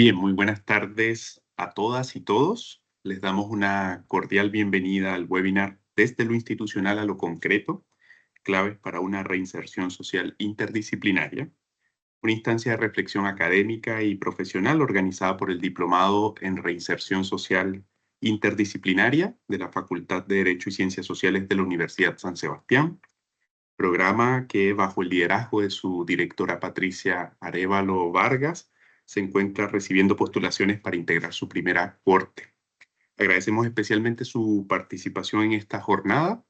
Bien, muy buenas tardes a todas y todos. Les damos una cordial bienvenida al webinar Desde lo institucional a lo concreto, claves para una reinserción social interdisciplinaria, una instancia de reflexión académica y profesional organizada por el Diplomado en Reinserción Social Interdisciplinaria de la Facultad de Derecho y Ciencias Sociales de la Universidad San Sebastián, programa que bajo el liderazgo de su directora Patricia Arévalo Vargas se encuentra recibiendo postulaciones para integrar su primera corte. Agradecemos especialmente su participación en esta jornada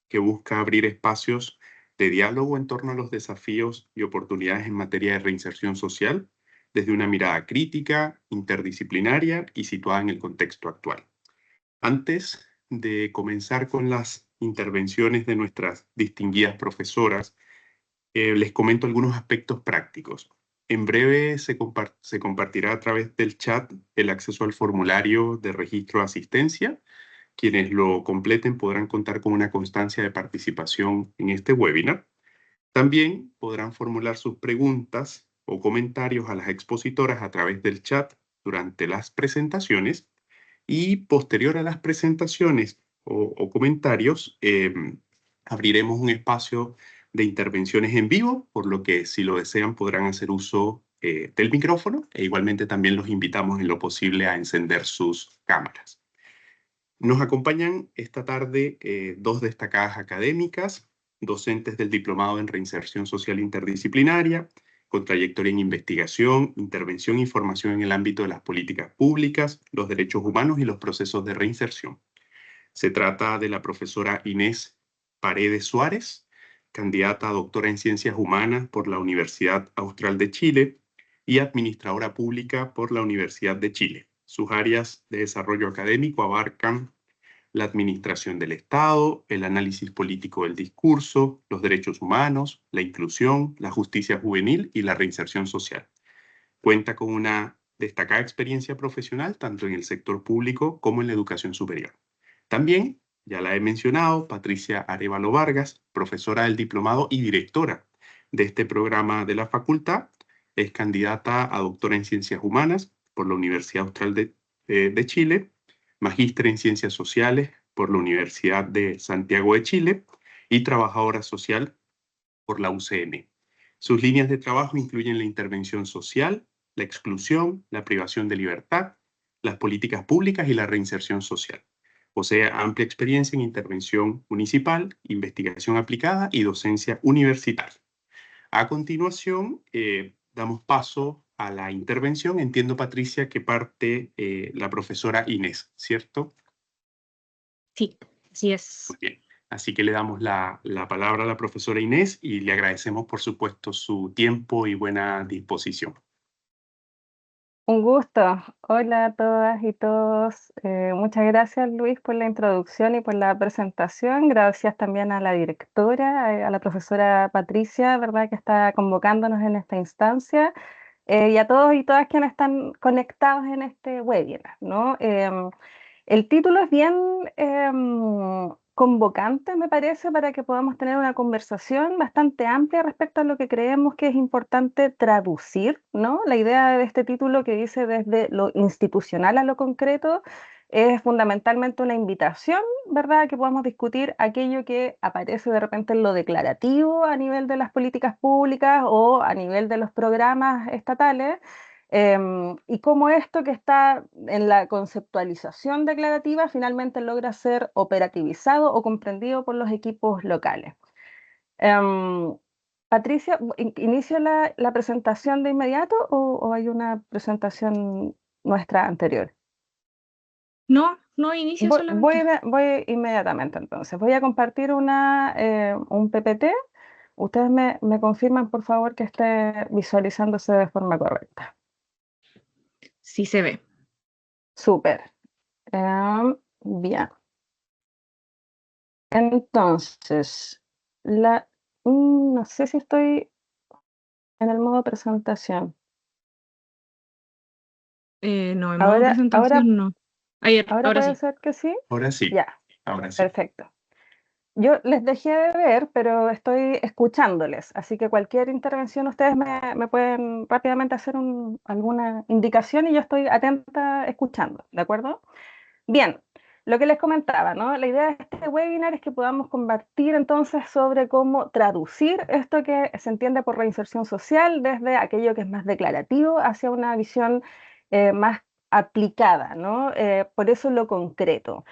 que busca abrir espacios de diálogo en torno a los desafíos y oportunidades en materia de reinserción social desde una mirada crítica, interdisciplinaria y situada en el contexto actual. Antes de comenzar con las intervenciones de nuestras distinguidas profesoras, les comento algunos aspectos prácticos. En breve se compartirá a través del chat el acceso al formulario de registro de asistencia. Quienes lo completen podrán contar con una constancia de participación en este webinar. También podrán formular sus preguntas o comentarios a las expositoras a través del chat durante las presentaciones y posterior a las presentaciones o comentarios, abriremos un espacio de intervenciones en vivo, por lo que si lo desean podrán hacer uso del micrófono e igualmente también los invitamos en lo posible a encender sus cámaras. Nos acompañan esta tarde dos destacadas académicas, docentes del Diplomado en Reinserción Social Interdisciplinaria, con trayectoria en investigación, intervención y formación en el ámbito de las políticas públicas, los derechos humanos y los procesos de reinserción. Se trata de la profesora Inés Paredes Suárez, candidata a doctora en Ciencias Humanas por la Universidad Austral de Chile y administradora pública por la Universidad de Chile. Sus áreas de desarrollo académico abarcan la administración del Estado, el análisis político del discurso, los derechos humanos, la inclusión, la justicia juvenil y la reinserción social. Cuenta con una destacada experiencia profesional tanto en el sector público como en la educación superior. También, ya la he mencionado, Patricia Arévalo Vargas, profesora del diplomado y directora de este programa de la facultad, es candidata a doctora en Ciencias Humanas por la Universidad Austral de Chile, magíster en Ciencias Sociales por la Universidad de Santiago de Chile y trabajadora social por la UCN. Sus líneas de trabajo incluyen la intervención social, la exclusión, la privación de libertad, las políticas públicas y la reinserción social. Posee amplia experiencia en intervención municipal, investigación aplicada y docencia universitaria. A continuación, damos paso a la intervención. Entiendo, Patricia, que parte la profesora Inés, ¿cierto? Sí, así Muy es. bien. Así que le damos la palabra a la profesora Inés y le agradecemos, por supuesto, su tiempo y buena disposición. Un gusto. Hola a todas y todos. Muchas gracias, Luis, por la introducción y por la presentación. Gracias también a la directora, a la profesora Patricia, ¿verdad?, que está convocándonos en esta instancia, y a todos y todas quienes están conectados en este webinar, ¿no? El título es bien convocante, me parece, para que podamos tener una conversación bastante amplia respecto a lo que creemos que es importante traducir, ¿no? La idea de este título que dice desde lo institucional a lo concreto es fundamentalmente una invitación, ¿verdad?, a que podamos discutir aquello que aparece de repente en lo declarativo a nivel de las políticas públicas o a nivel de los programas estatales, y cómo esto que está en la conceptualización declarativa finalmente logra ser operativizado o comprendido por los equipos locales. Patricia, ¿inicio la presentación de inmediato o hay una presentación nuestra anterior? No, inicia solamente. Voy inmediatamente entonces. Voy a compartir un PPT. Ustedes me confirman, por favor, que esté visualizándose de forma correcta. Sí se ve. Súper. Bien. Entonces, no sé si estoy en el modo presentación. No, en modo presentación no. Ahora Ahora puede sí. ser que sí. Ahora sí, Ya, ahora sí. perfecto. Yo les dejé de ver, pero estoy escuchándoles, así que cualquier intervención ustedes me pueden rápidamente hacer alguna indicación y yo estoy atenta escuchando, ¿de acuerdo? Bien, lo que les comentaba, ¿no? La idea de este webinar es que podamos compartir entonces sobre cómo traducir esto que se entiende por reinserción social desde aquello que es más declarativo hacia una visión más aplicada, ¿no? Por eso lo concreto.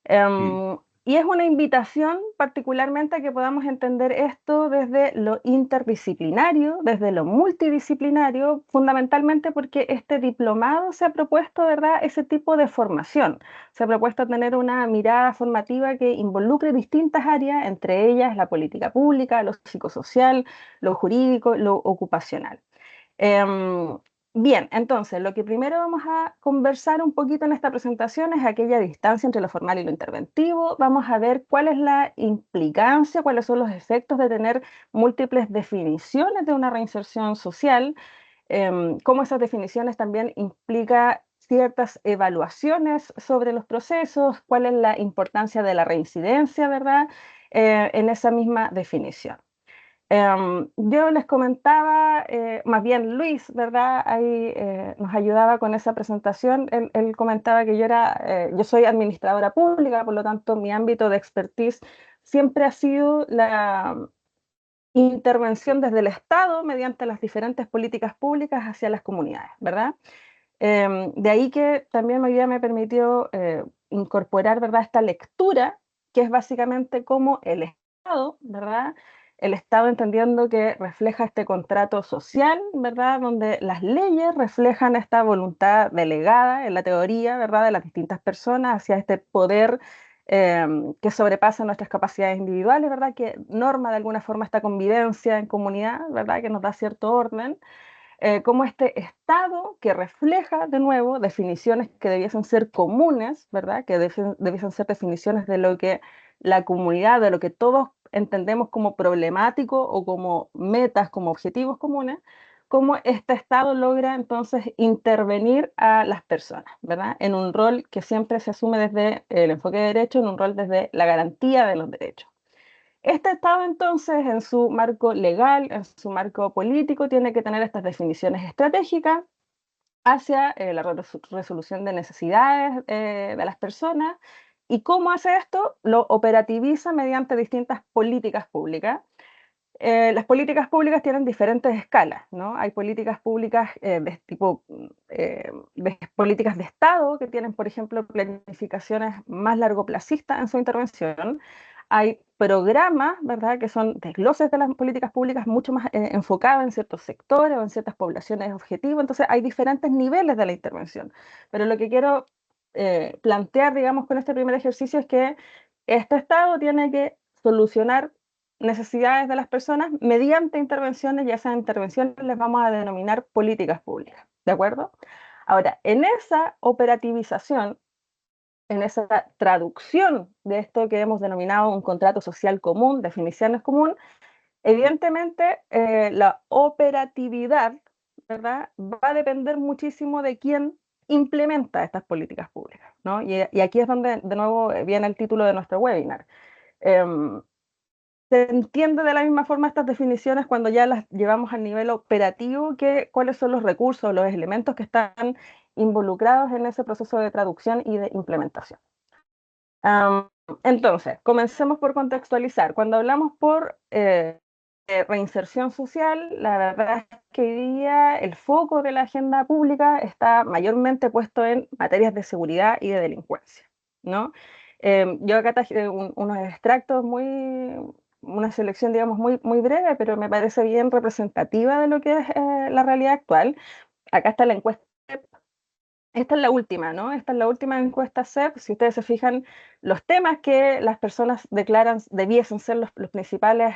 Mm, Y es una invitación particularmente a que podamos entender esto desde lo interdisciplinario, desde lo multidisciplinario, fundamentalmente porque este diplomado se ha propuesto, ¿verdad?, ese tipo de formación. Se ha propuesto tener una mirada formativa que involucre distintas áreas, entre ellas la política pública, lo psicosocial, lo jurídico, lo ocupacional. Em, Bien, entonces lo que primero vamos a conversar un poquito en esta presentación es aquella distancia entre lo formal y lo interventivo. Vamos a ver cuál es la implicancia, cuáles son los efectos de tener múltiples definiciones de una reinserción social, cómo esas definiciones también implican ciertas evaluaciones sobre los procesos, cuál es la importancia de la reincidencia, ¿verdad? En esa misma definición. Yo les comentaba, más bien Luis, ¿verdad? Ahí nos ayudaba con esa presentación. Él comentaba que yo soy administradora pública, por lo tanto mi ámbito de expertise siempre ha sido la intervención desde el Estado mediante las diferentes políticas públicas hacia las comunidades, ¿verdad? De ahí que también hoy día me permitió incorporar, ¿verdad?, esta lectura, que es básicamente cómo el Estado, ¿verdad? El Estado entendiendo que refleja este contrato social, ¿verdad?, donde las leyes reflejan esta voluntad delegada en la teoría, ¿verdad?, de las distintas personas hacia este poder que sobrepasa nuestras capacidades individuales, ¿verdad?, que norma de alguna forma esta convivencia en comunidad, ¿verdad?, que nos da cierto orden, como este estado que refleja de nuevo definiciones que debiesen ser comunes, ¿verdad? Que debiesen ser definiciones de lo que la comunidad, de lo que todos entendemos como problemático o como metas, como objetivos comunes, cómo este estado logra entonces intervenir a las personas, ¿verdad? En un rol que siempre se asume desde el enfoque de derecho, en un rol desde la garantía de los derechos. Este Estado entonces, en su marco legal, en su marco político, tiene que tener estas definiciones estratégicas hacia la resolución de necesidades de las personas. ¿Y cómo hace esto? Lo operativiza mediante distintas políticas públicas. Las políticas públicas tienen diferentes escalas, ¿no? Hay políticas públicas de tipo, políticas de Estado que tienen, por ejemplo, planificaciones más largoplacistas en su intervención. Hay programas, ¿verdad?, que son desgloses de las políticas públicas mucho más enfocados en ciertos sectores o en ciertas poblaciones objetivos. Entonces, hay diferentes niveles de la intervención. Pero lo que quiero plantear, digamos, con este primer ejercicio es que este Estado tiene que solucionar necesidades de las personas mediante intervenciones, y esas intervenciones les vamos a denominar políticas públicas, ¿de acuerdo? Ahora, en esa operativización, en esa traducción de esto que hemos denominado un contrato social común, definiciones común, evidentemente la operatividad, ¿verdad?, va a depender muchísimo de quién implementa estas políticas públicas, ¿no? Y aquí es donde de nuevo viene el título de nuestro webinar. Se entiende de la misma forma estas definiciones cuando ya las llevamos al nivel operativo, que cuáles son los recursos, los elementos que están involucrados en ese proceso de traducción y de implementación. Entonces, comencemos por contextualizar. Cuando hablamos por reinserción social, la verdad es que hoy día el foco de la agenda pública está mayormente puesto en materias de seguridad y de delincuencia, ¿no? Yo acá traje unos extractos una selección, digamos, muy breve, pero me parece bien representativa de lo que es la realidad actual. Acá está la encuesta. Esta es la última, ¿no? Esta es la última encuesta CEP. Si ustedes se fijan, los temas que las personas declaran debiesen ser los principales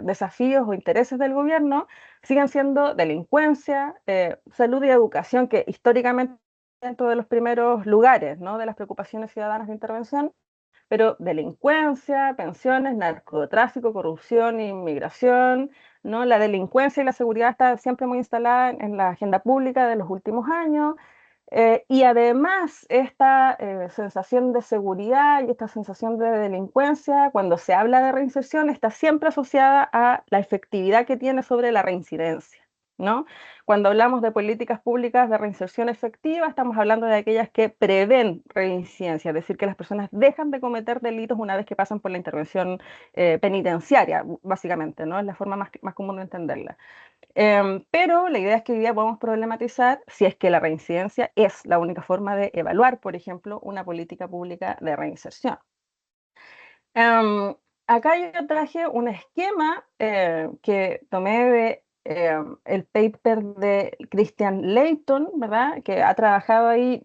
desafíos o intereses del gobierno siguen siendo delincuencia, salud y educación, que históricamente dentro de los primeros lugares, ¿no?, de las preocupaciones ciudadanas de intervención, pero delincuencia, pensiones, narcotráfico, corrupción, inmigración, ¿no? La delincuencia y la seguridad está siempre muy instalada en la agenda pública de los últimos años. Y además esta sensación de seguridad y esta sensación de delincuencia, cuando se habla de reinserción, está siempre asociada a la efectividad que tiene sobre la reincidencia, ¿no? Cuando hablamos de políticas públicas de reinserción efectiva, estamos hablando de aquellas que prevén reincidencia, es decir, que las personas dejan de cometer delitos una vez que pasan por la intervención penitenciaria, básicamente, ¿no? Es la forma más común de entenderla. Pero la idea es que hoy día podemos problematizar si es que la reincidencia es la única forma de evaluar, por ejemplo, una política pública de reinserción. Acá yo traje un esquema que tomé de el paper de Christian Layton, ¿verdad? Que ha trabajado ahí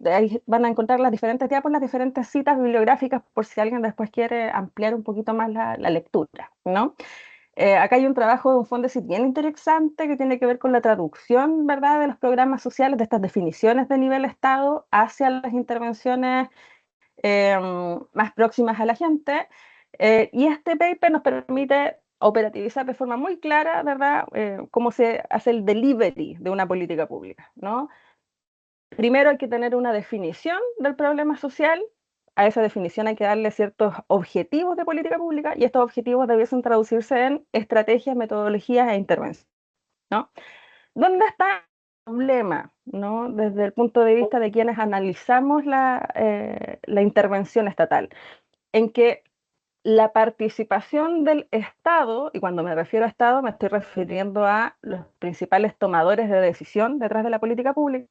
van a encontrar las diferentes diapos, las diferentes citas bibliográficas, por si alguien después quiere ampliar un poquito más la lectura, ¿no? Acá hay un trabajo de un fondo bien interesante que tiene que ver con la traducción, ¿verdad?, de los programas sociales, de estas definiciones de nivel Estado hacia las intervenciones más próximas a la gente. Y este paper nos permite operativizar de forma muy clara, ¿verdad?, cómo se hace el delivery de una política pública, ¿no? Primero hay que tener una definición del problema social. A esa definición hay que darle ciertos objetivos de política pública y estos objetivos debiesen traducirse en estrategias, metodologías e intervenciones, ¿no? ¿Dónde está el problema, ¿no? Desde el punto de vista de quienes analizamos la intervención estatal? En que la participación del Estado, y cuando me refiero a Estado me estoy refiriendo a los principales tomadores de decisión detrás de la política pública,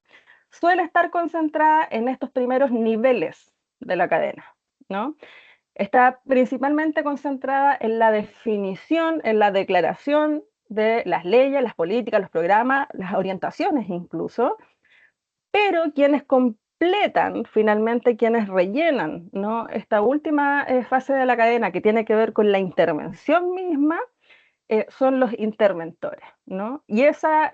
suele estar concentrada en estos primeros niveles de la cadena, ¿no? Está principalmente concentrada en la definición, en la declaración de las leyes, las políticas, los programas, las orientaciones incluso, pero quienes completan finalmente, quienes rellenan, ¿no?, esta última fase de la cadena que tiene que ver con la intervención misma, son los interventores, ¿no? Y esa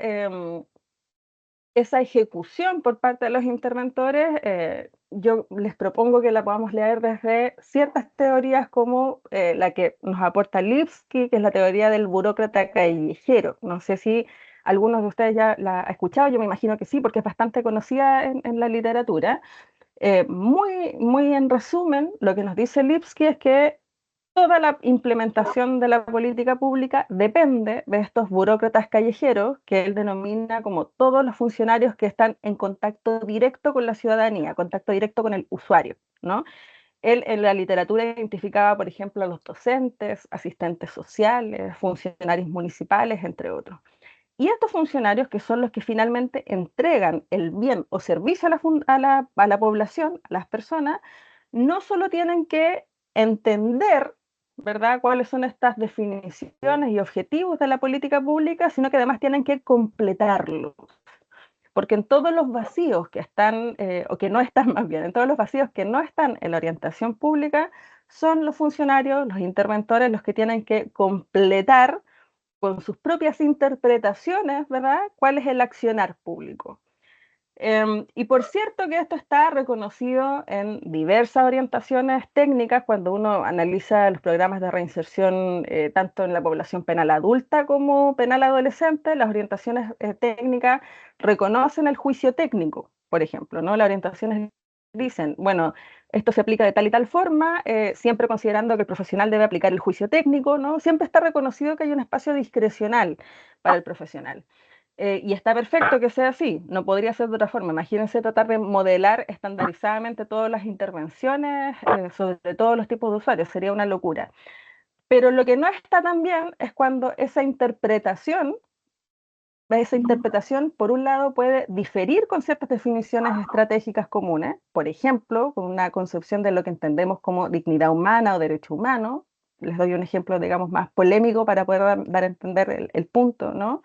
ejecución por parte de los interventores, yo les propongo que la podamos leer desde ciertas teorías como la que nos aporta Lipsky, que es la teoría del burócrata callejero. No sé si algunos de ustedes ya la han escuchado, yo me imagino que sí, porque es bastante conocida en la literatura. Muy en resumen, lo que nos dice Lipsky es que toda la implementación de la política pública depende de estos burócratas callejeros, que él denomina como todos los funcionarios que están en contacto directo con la ciudadanía, contacto directo con el usuario, ¿no? Él en la literatura identificaba, por ejemplo, a los docentes, asistentes sociales, funcionarios municipales, entre otros. Y estos funcionarios, que son los que finalmente entregan el bien o servicio a la población, a las personas, no solo tienen que entender, ¿verdad?, cuáles son estas definiciones y objetivos de la política pública, sino que además tienen que completarlos. Porque en todos los vacíos que están, o que no están más bien, en todos los vacíos que no están en la orientación pública, son los funcionarios, los interventores, los que tienen que completar con sus propias interpretaciones, ¿verdad?, cuál es el accionar público. Y por cierto que esto está reconocido en diversas orientaciones técnicas cuando uno analiza los programas de reinserción, tanto en la población penal adulta como penal adolescente. Las orientaciones técnicas reconocen el juicio técnico, por ejemplo, ¿no? Las orientaciones dicen, bueno, esto se aplica de tal y tal forma, siempre considerando que el profesional debe aplicar el juicio técnico, ¿no? Siempre está reconocido que hay un espacio discrecional para el profesional. Y está perfecto que sea así, no podría ser de otra forma. Imagínense tratar de modelar estandarizadamente todas las intervenciones sobre todos los tipos de usuarios, sería una locura. Pero lo que no está tan bien es cuando esa interpretación, por un lado, puede diferir con ciertas definiciones estratégicas comunes, por ejemplo, con una concepción de lo que entendemos como dignidad humana o derecho humano. Les doy un ejemplo, digamos, más polémico para poder dar a entender el punto, ¿no?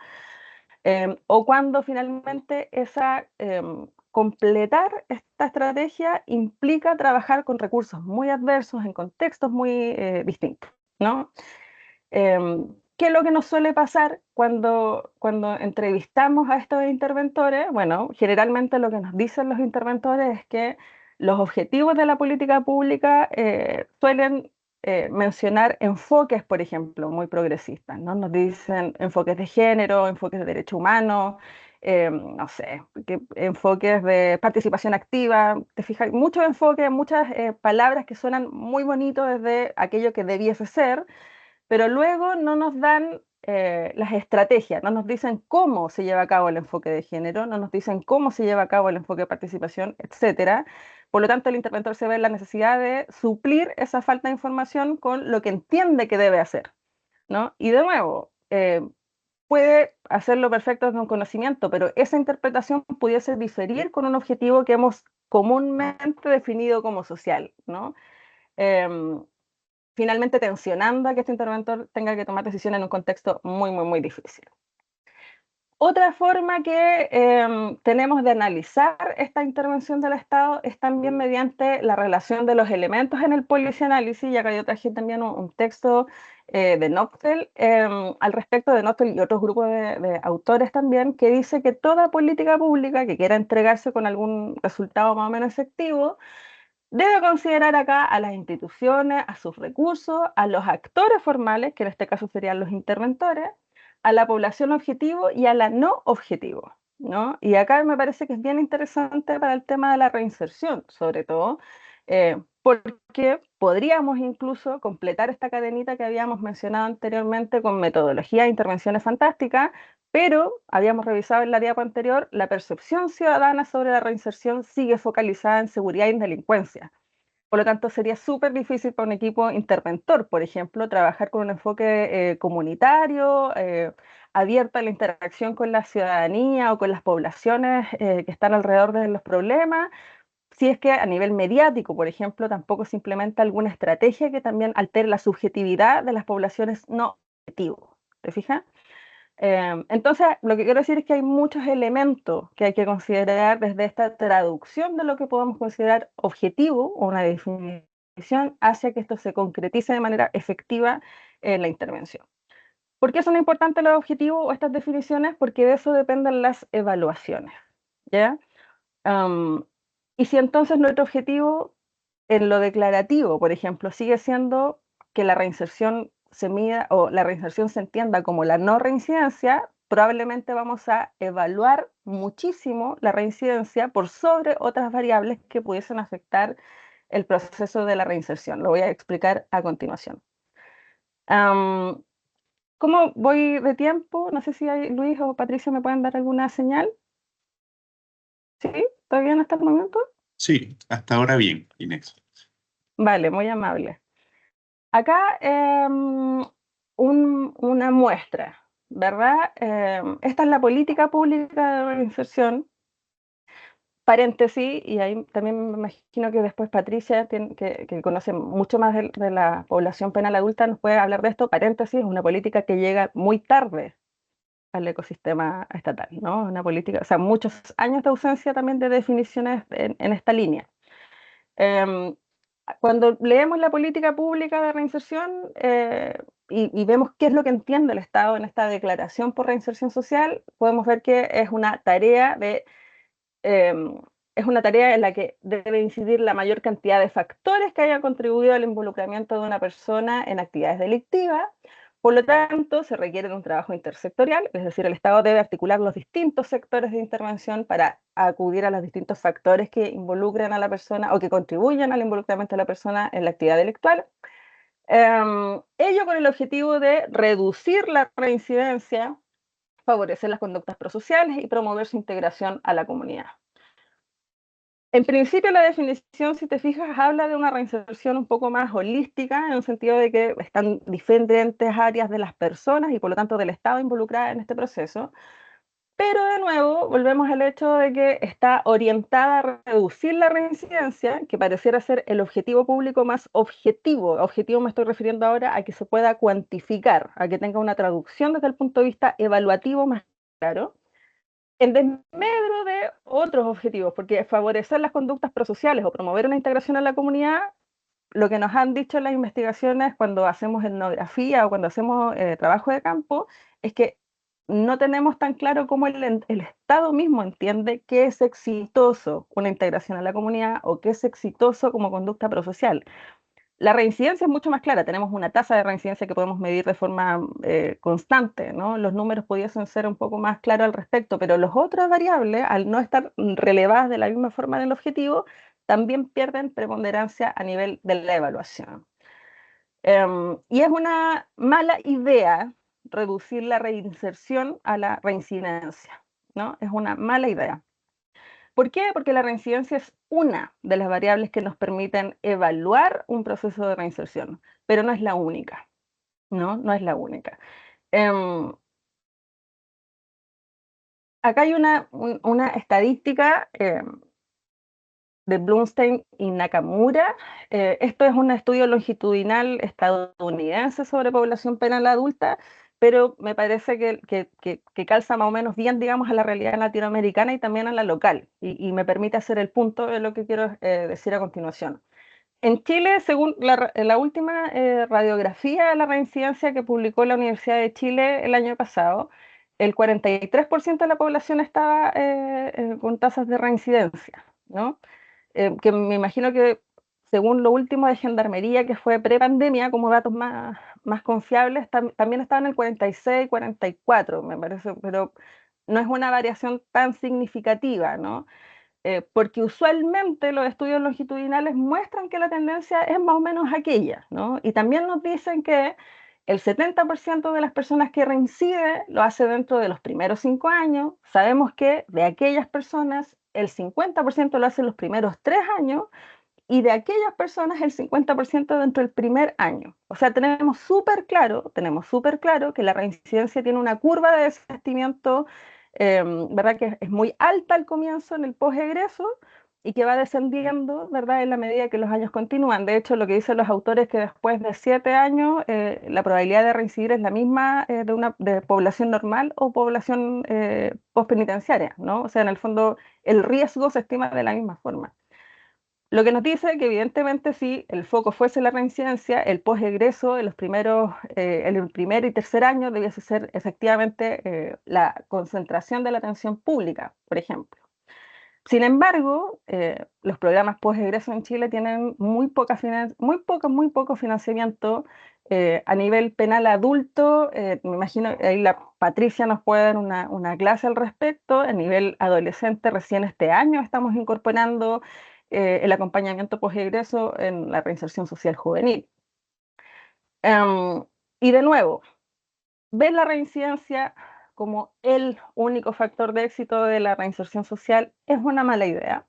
O cuando finalmente completar esta estrategia implica trabajar con recursos muy adversos en contextos muy distintos, ¿no? ¿Qué es lo que nos suele pasar cuando entrevistamos a estos interventores? Bueno, generalmente lo que nos dicen los interventores es que los objetivos de la política pública suelen mencionar enfoques, por ejemplo, muy progresistas, ¿no? Nos dicen enfoques de género, enfoques de derechos humanos, no sé, enfoques de participación activa, te fijas, muchos enfoques, muchas palabras que suenan muy bonitos desde aquello que debiese ser, pero luego no nos dan las estrategias, no nos dicen cómo se lleva a cabo el enfoque de género, no nos dicen cómo se lleva a cabo el enfoque de participación, etcétera. Por lo tanto, el interventor se ve en la necesidad de suplir esa falta de información con lo que entiende que debe hacer, ¿no? Y de nuevo, puede hacerlo perfecto desde un conocimiento, pero esa interpretación pudiese diferir con un objetivo que hemos comúnmente definido como social, ¿no? Finalmente tensionando a que este interventor tenga que tomar decisiones en un contexto muy, muy, muy difícil. Otra forma que tenemos de analizar esta intervención del Estado es también mediante la relación de los elementos en el policianálisis, y acá yo traje también un texto de Noctel al respecto de Noctel y otros grupos de autores también, que dice que toda política pública que quiera entregarse con algún resultado más o menos efectivo debe considerar acá a las instituciones, a sus recursos, a los actores formales, que en este caso serían los interventores, a la población objetivo y a la no objetivo, ¿no? Y acá me parece que es bien interesante para el tema de la reinserción, sobre todo, porque podríamos incluso completar esta cadenita que habíamos mencionado anteriormente con metodología de intervenciones fantásticas, pero habíamos revisado en la diapo anterior, la percepción ciudadana sobre la reinserción sigue focalizada en seguridad y en delincuencia. Por lo tanto, sería súper difícil para un equipo interventor, por ejemplo, trabajar con un enfoque comunitario, abierto a la interacción con la ciudadanía o con las poblaciones que están alrededor de los problemas, si es que a nivel mediático, por ejemplo, tampoco se implementa alguna estrategia que también altere la subjetividad de las poblaciones no objetivas. ¿Te fijas? Entonces, lo que quiero decir es que hay muchos elementos que hay que considerar desde esta traducción de lo que podemos considerar objetivo o una definición hacia que esto se concretice de manera efectiva en la intervención. ¿Por qué son importantes los objetivos o estas definiciones? Porque de eso dependen las evaluaciones, ¿ya? Y si entonces nuestro objetivo en lo declarativo, por ejemplo, sigue siendo que la reinserción se mida o la reinserción se entienda como la no reincidencia, probablemente vamos a evaluar muchísimo la reincidencia por sobre otras variables que pudiesen afectar el proceso de la reinserción. Lo voy a explicar a continuación. ¿Cómo voy de tiempo? No sé si Luis o Patricia me pueden dar alguna señal. ¿Sí? ¿Está bien hasta el momento? Sí, hasta ahora bien, Inés. Vale, muy amable. Acá una muestra, ¿verdad? Esta es la política pública de reinserción, paréntesis, y ahí también me imagino que después Patricia, que conoce mucho más de la población penal adulta, nos puede hablar de esto, paréntesis, es una política que llega muy tarde al ecosistema estatal, ¿no? Una política, o sea, muchos años de ausencia también de definiciones en esta línea. Cuando leemos la política pública de reinserción y vemos qué es lo que entiende el Estado en esta declaración por reinserción social, podemos ver que es una tarea es una tarea en la que debe incidir la mayor cantidad de factores que hayan contribuido al involucramiento de una persona en actividades delictivas. Por lo tanto, se requiere de un trabajo intersectorial, es decir, el Estado debe articular los distintos sectores de intervención para acudir a los distintos factores que involucran a la persona o que contribuyen al involucramiento de la persona en la actividad delictual. Ello con el objetivo de reducir la reincidencia, favorecer las conductas prosociales y promover su integración a la comunidad. En principio, la definición, si te fijas, habla de una reinserción un poco más holística, en el sentido de que están diferentes áreas de las personas y por lo tanto del Estado involucrada en este proceso. Pero de nuevo, volvemos al hecho de que está orientada a reducir la reincidencia, que pareciera ser el objetivo público más objetivo. Objetivo me estoy refiriendo ahora a que se pueda cuantificar, a que tenga una traducción desde el punto de vista evaluativo más claro, en desmedro de otros objetivos, porque favorecer las conductas prosociales o promover una integración a la comunidad, lo que nos han dicho las investigaciones cuando hacemos etnografía o cuando hacemos trabajo de campo, es que no tenemos tan claro cómo el Estado mismo entiende qué es exitoso una integración a la comunidad o qué es exitoso como conducta prosocial. La reincidencia es mucho más clara, tenemos una tasa de reincidencia que podemos medir de forma constante, ¿no? Los números pudiesen ser un poco más claros al respecto, pero las otras variables, al no estar relevadas de la misma forma en el objetivo, también pierden preponderancia a nivel de la evaluación. Y es una mala idea reducir la reinserción a la reincidencia, ¿no? Es una mala idea. ¿Por qué? Porque la reincidencia es una de las variables que nos permiten evaluar un proceso de reinserción, pero no es la única, ¿no? No es la única. Acá hay una estadística de Blumstein y Nakamura. Esto es un estudio longitudinal estadounidense sobre población penal adulta, pero me parece que calza más o menos bien, digamos, a la realidad latinoamericana y también a la local, y me permite hacer el punto de lo que quiero decir a continuación. En Chile, según la última radiografía de la reincidencia que publicó la Universidad de Chile el año pasado, el 43% de la población estaba con tasas de reincidencia, ¿no? Que me imagino que según lo último de Gendarmería, que fue pre-pandemia, como datos más confiables, también estaban en el 46, 44, me parece, pero no es una variación tan significativa, ¿no? Porque usualmente los estudios longitudinales muestran que la tendencia es más o menos aquella, ¿no? Y también nos dicen que el 70% de las personas que reincide lo hace dentro de los primeros 5 años. Sabemos que de aquellas personas el 50% lo hace en los primeros 3 años y de aquellas personas el 50% dentro del primer año. O sea, tenemos súper claro que la reincidencia tiene una curva de desistimiento, ¿verdad? Que es muy alta al comienzo en el posegreso y que va descendiendo, ¿verdad? En la medida que los años continúan. De hecho, lo que dicen los autores es que después de 7 años la probabilidad de reincidir es la misma de población normal o población postpenitenciaria, ¿no? O sea, en el fondo el riesgo se estima de la misma forma. Lo que nos dice que evidentemente si el foco fuese la reincidencia, el posegreso en los primeros, en el primer y tercer año debiese ser efectivamente la concentración de la atención pública, por ejemplo. Sin embargo, los programas posegreso en Chile tienen muy poco financiamiento a nivel penal adulto. Me imagino que ahí la Patricia nos puede dar una clase al respecto. A nivel adolescente, recién este año estamos incorporando el acompañamiento posegreso en la reinserción social juvenil. Y de nuevo, ver la reincidencia como el único factor de éxito de la reinserción social es una mala idea.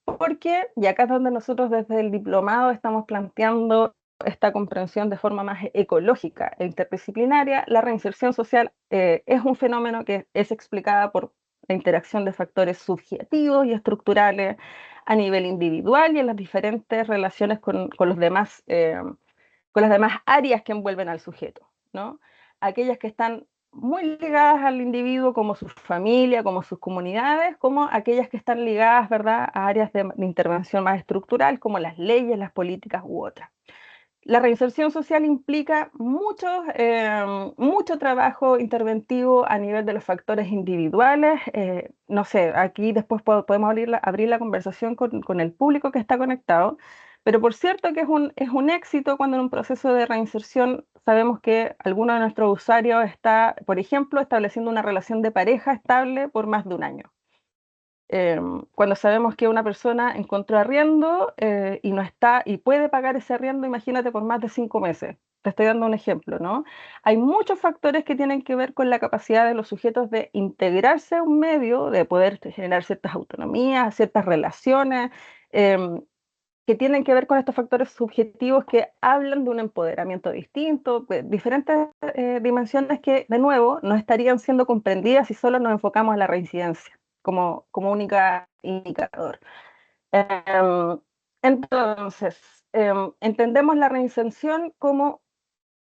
Porque, y acá es donde nosotros desde el diplomado estamos planteando esta comprensión de forma más ecológica e interdisciplinaria, la reinserción social es un fenómeno que es explicada por la interacción de factores subjetivos y estructurales a nivel individual y en las diferentes relaciones con las demás áreas que envuelven al sujeto, ¿no? Aquellas que están muy ligadas al individuo, como su familia, como sus comunidades, como aquellas que están ligadas, ¿verdad?, a áreas de intervención más estructural, como las leyes, las políticas u otras. La reinserción social implica mucho trabajo interventivo a nivel de los factores individuales. No sé, aquí después podemos abrir la conversación con el público que está conectado, pero por cierto que es un éxito cuando en un proceso de reinserción sabemos que alguno de nuestros usuarios está, por ejemplo, estableciendo una relación de pareja estable por más de un año. Cuando sabemos que una persona encontró arriendo y no está y puede pagar ese arriendo, imagínate, por más de 5 meses. Te estoy dando un ejemplo, ¿no? Hay muchos factores que tienen que ver con la capacidad de los sujetos de integrarse a un medio, de poder generar ciertas autonomías, ciertas relaciones, que tienen que ver con estos factores subjetivos que hablan de un empoderamiento distinto, de diferentes dimensiones que, de nuevo, no estarían siendo comprendidas si solo nos enfocamos en la reincidencia como única indicador. Entonces, entendemos la reinserción como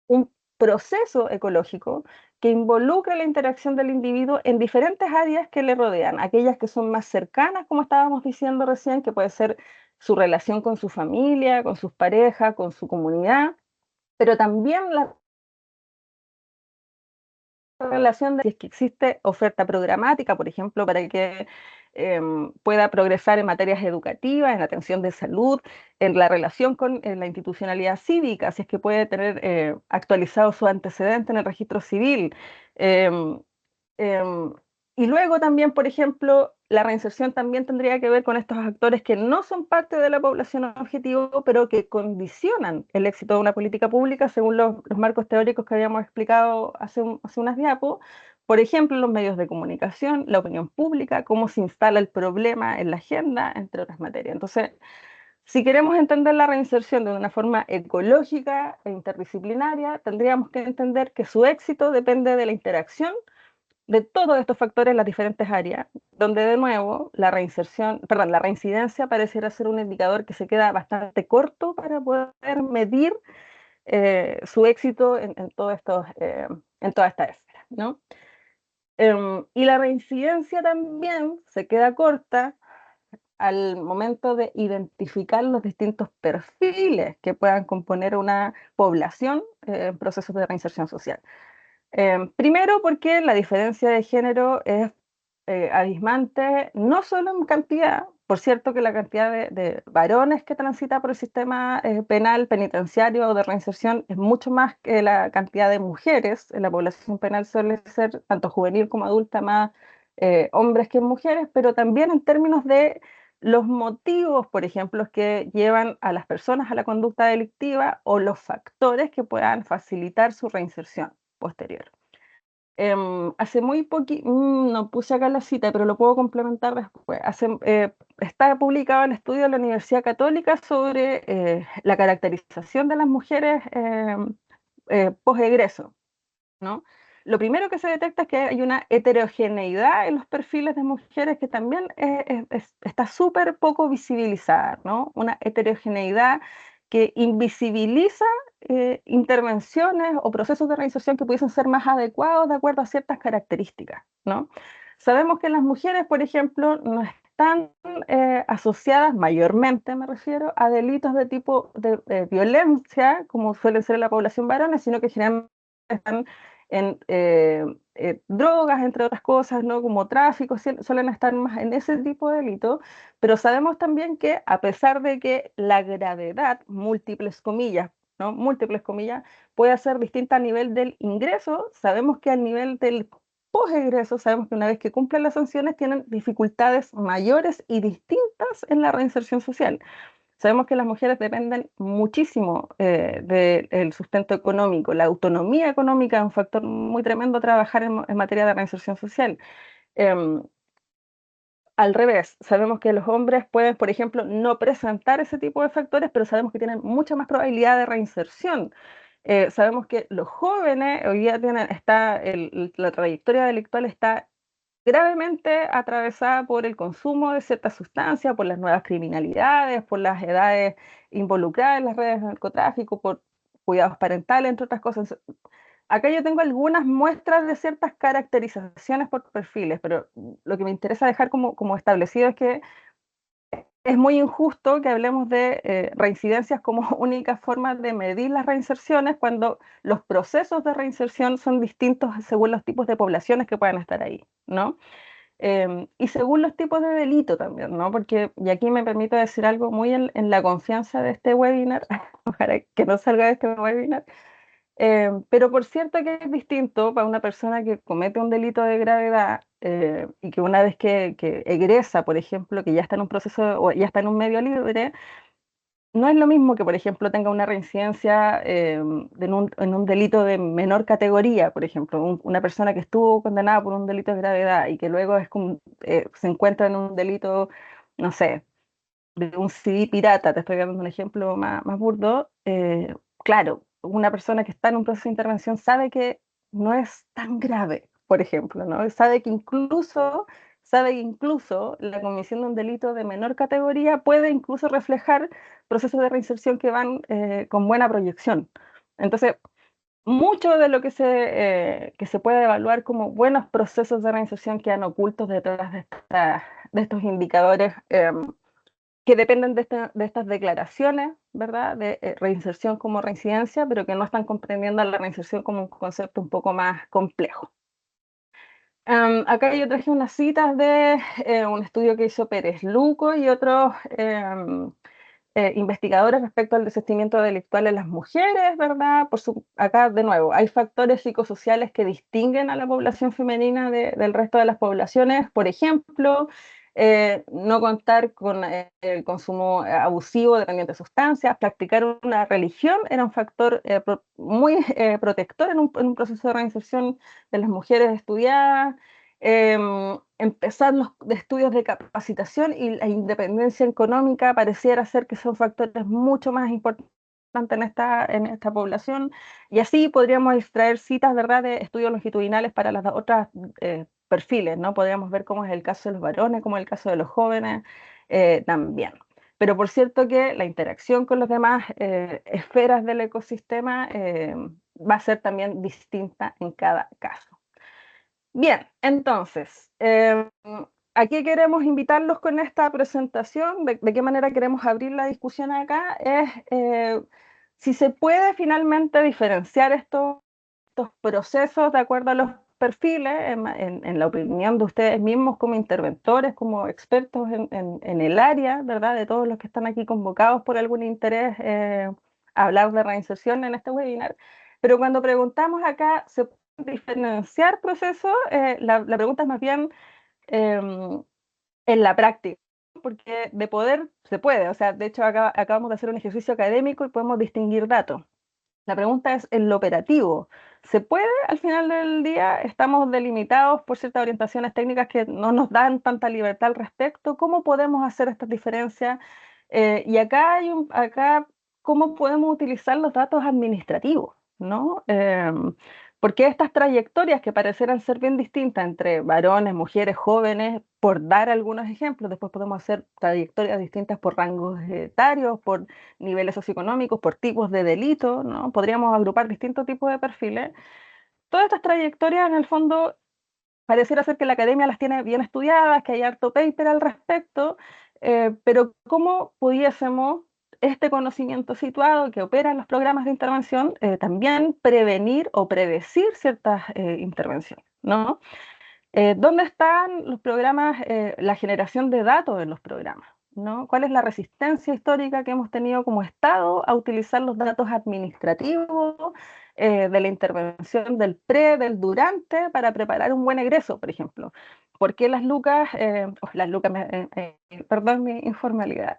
un proceso ecológico que involucra la interacción del individuo en diferentes áreas que le rodean, aquellas que son más cercanas, como estábamos diciendo recién, que puede ser su relación con su familia, con sus parejas, con su comunidad, pero también relación de si es que existe oferta programática, por ejemplo, para que pueda progresar en materias educativas, en atención de salud, en la relación con la institucionalidad cívica, si es que puede tener actualizado su antecedente en el registro civil. Em, em, y luego también, por ejemplo, la reinserción también tendría que ver con estos actores que no son parte de la población objetivo, pero que condicionan el éxito de una política pública según los marcos teóricos que habíamos explicado hace unas diapos. Por ejemplo, los medios de comunicación, la opinión pública, cómo se instala el problema en la agenda, entre otras materias. Entonces, si queremos entender la reinserción de una forma ecológica e interdisciplinaria, tendríamos que entender que su éxito depende de la interacción de todos estos factores en las diferentes áreas, donde de nuevo la reincidencia pareciera ser un indicador que se queda bastante corto para poder medir su éxito en toda esta esfera, ¿no? Y la reincidencia también se queda corta al momento de identificar los distintos perfiles que puedan componer una población en procesos de reinserción social. Primero porque la diferencia de género es abismante, no solo en cantidad, por cierto que la cantidad de varones que transita por el sistema penal, penitenciario o de reinserción es mucho más que la cantidad de mujeres. En la población penal suele ser, tanto juvenil como adulta, más hombres que mujeres, pero también en términos de los motivos, por ejemplo, que llevan a las personas a la conducta delictiva o los factores que puedan facilitar su reinserción posterior. Hace muy poquito, no puse acá la cita, pero lo puedo complementar después. Está publicado el estudio de la Universidad Católica sobre la caracterización de las mujeres posegreso, ¿no? Lo primero que se detecta es que hay una heterogeneidad en los perfiles de mujeres que también está súper poco visibilizada, ¿no? Una heterogeneidad que invisibiliza intervenciones o procesos de reinserción que pudiesen ser más adecuados de acuerdo a ciertas características, ¿no? Sabemos que las mujeres, por ejemplo, no están asociadas mayormente, me refiero, a delitos de tipo de violencia, como suelen ser en la población varones, sino que generalmente están en drogas, entre otras cosas, ¿no? Como tráfico, suelen estar más en ese tipo de delitos, pero sabemos también que a pesar de que la gravedad, múltiples comillas, ¿no? Múltiples comillas, puede ser distinta a nivel del ingreso, sabemos que al nivel del posegreso, sabemos que una vez que cumplen las sanciones tienen dificultades mayores y distintas en la reinserción social. Sabemos que las mujeres dependen muchísimo del sustento económico. La autonomía económica es un factor muy tremendo a trabajar en materia de reinserción social. Eh, Al revés, sabemos que los hombres pueden, por ejemplo, no presentar ese tipo de factores, pero sabemos que tienen mucha más probabilidad de reinserción. Sabemos que los jóvenes hoy día la trayectoria delictual está gravemente atravesada por el consumo de ciertas sustancias, por las nuevas criminalidades, por las edades involucradas en las redes de narcotráfico, por cuidados parentales, entre otras cosas. Acá yo tengo algunas muestras de ciertas caracterizaciones por perfiles, pero lo que me interesa dejar como establecido es que es muy injusto que hablemos de reincidencias como única forma de medir las reinserciones cuando los procesos de reinserción son distintos según los tipos de poblaciones que puedan estar ahí, ¿no? Y según los tipos de delito también, ¿no? Porque, y aquí me permito decir algo muy en la confianza de este webinar, ojalá que no salga de este webinar, pero por cierto que es distinto para una persona que comete un delito de gravedad y que una vez que egresa, por ejemplo, que ya está en un proceso o ya está en un medio libre, no es lo mismo que, por ejemplo, tenga una reincidencia en un delito de menor categoría, por ejemplo, una persona que estuvo condenada por un delito de gravedad y que luego se encuentra en un delito, no sé, de un CD pirata, te estoy dando un ejemplo más burdo, claro, una persona que está en un proceso de intervención sabe que no es tan grave, por ejemplo, ¿no? Sabe que incluso la comisión de un delito de menor categoría puede incluso reflejar procesos de reinserción que van con buena proyección. Entonces, mucho de lo que se puede evaluar como buenos procesos de reinserción quedan ocultos detrás de estos indicadores que dependen de estas declaraciones, ¿verdad? De reinserción como reincidencia, pero que no están comprendiendo la reinserción como un concepto un poco más complejo, Acá yo traje unas citas de un estudio que hizo Pérez Luco y otros investigadores respecto al desistimiento delictual en las mujeres, ¿verdad? Acá, de nuevo, hay factores psicosociales que distinguen a la población femenina del resto de las poblaciones. Por ejemplo, no contar con el consumo abusivo de dependientes de sustancias, practicar una religión era un factor muy protector en un proceso de reinserción de las mujeres estudiadas. Empezar los estudios de capacitación y la independencia económica pareciera ser que son factores mucho más importantes en esta población, y así podríamos extraer citas, ¿verdad?, de estudios longitudinales para las otras perfiles, ¿no? Podríamos ver cómo es el caso de los varones, cómo es el caso de los jóvenes también. Pero por cierto que la interacción con las demás esferas del ecosistema va a ser también distinta en cada caso. Bien, entonces, ¿a qué queremos invitarlos con esta presentación? ¿De qué manera queremos abrir la discusión acá? Es si se puede finalmente diferenciar estos procesos de acuerdo a los perfiles, en la opinión de ustedes mismos como interventores, como expertos en el área, ¿verdad? De todos los que están aquí convocados por algún interés a hablar de reinserción en este webinar. Pero cuando preguntamos acá, ¿se puede diferenciar procesos? La pregunta es más bien en la práctica, porque de poder se puede. O sea, de hecho acabamos de hacer un ejercicio académico y podemos distinguir datos. La pregunta es, en lo operativo, ¿se puede al final del día? ¿Estamos delimitados por ciertas orientaciones técnicas que no nos dan tanta libertad al respecto? ¿Cómo podemos hacer estas diferencias? Y acá, ¿cómo podemos utilizar los datos administrativos? ¿No? Porque estas trayectorias que parecieran ser bien distintas entre varones, mujeres, jóvenes, por dar algunos ejemplos, después podemos hacer trayectorias distintas por rangos etarios, por niveles socioeconómicos, por tipos de delito, ¿no? Podríamos agrupar distintos tipos de perfiles. Todas estas trayectorias, en el fondo, pareciera ser que la academia las tiene bien estudiadas, que hay harto paper al respecto, pero ¿cómo pudiésemos este conocimiento situado que opera en los programas de intervención también prevenir o predecir ciertas intervenciones, ¿no? ¿Dónde están los programas, la generación de datos en los programas? ¿No? ¿Cuál es la resistencia histórica que hemos tenido como Estado a utilizar los datos administrativos de la intervención del pre, del durante, para preparar un buen egreso, por ejemplo? ¿Por qué perdón mi informalidad,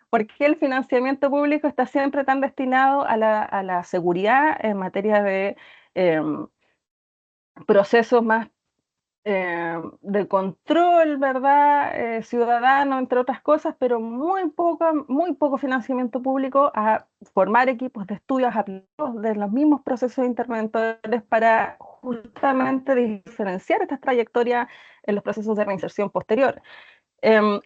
¿por qué el financiamiento público está siempre tan destinado a la seguridad en materia de procesos más de control, ¿verdad? Ciudadano, entre otras cosas, pero muy poco financiamiento público a formar equipos de estudios aplicados de los mismos procesos interventores para justamente diferenciar estas trayectorias en los procesos de reinserción posterior?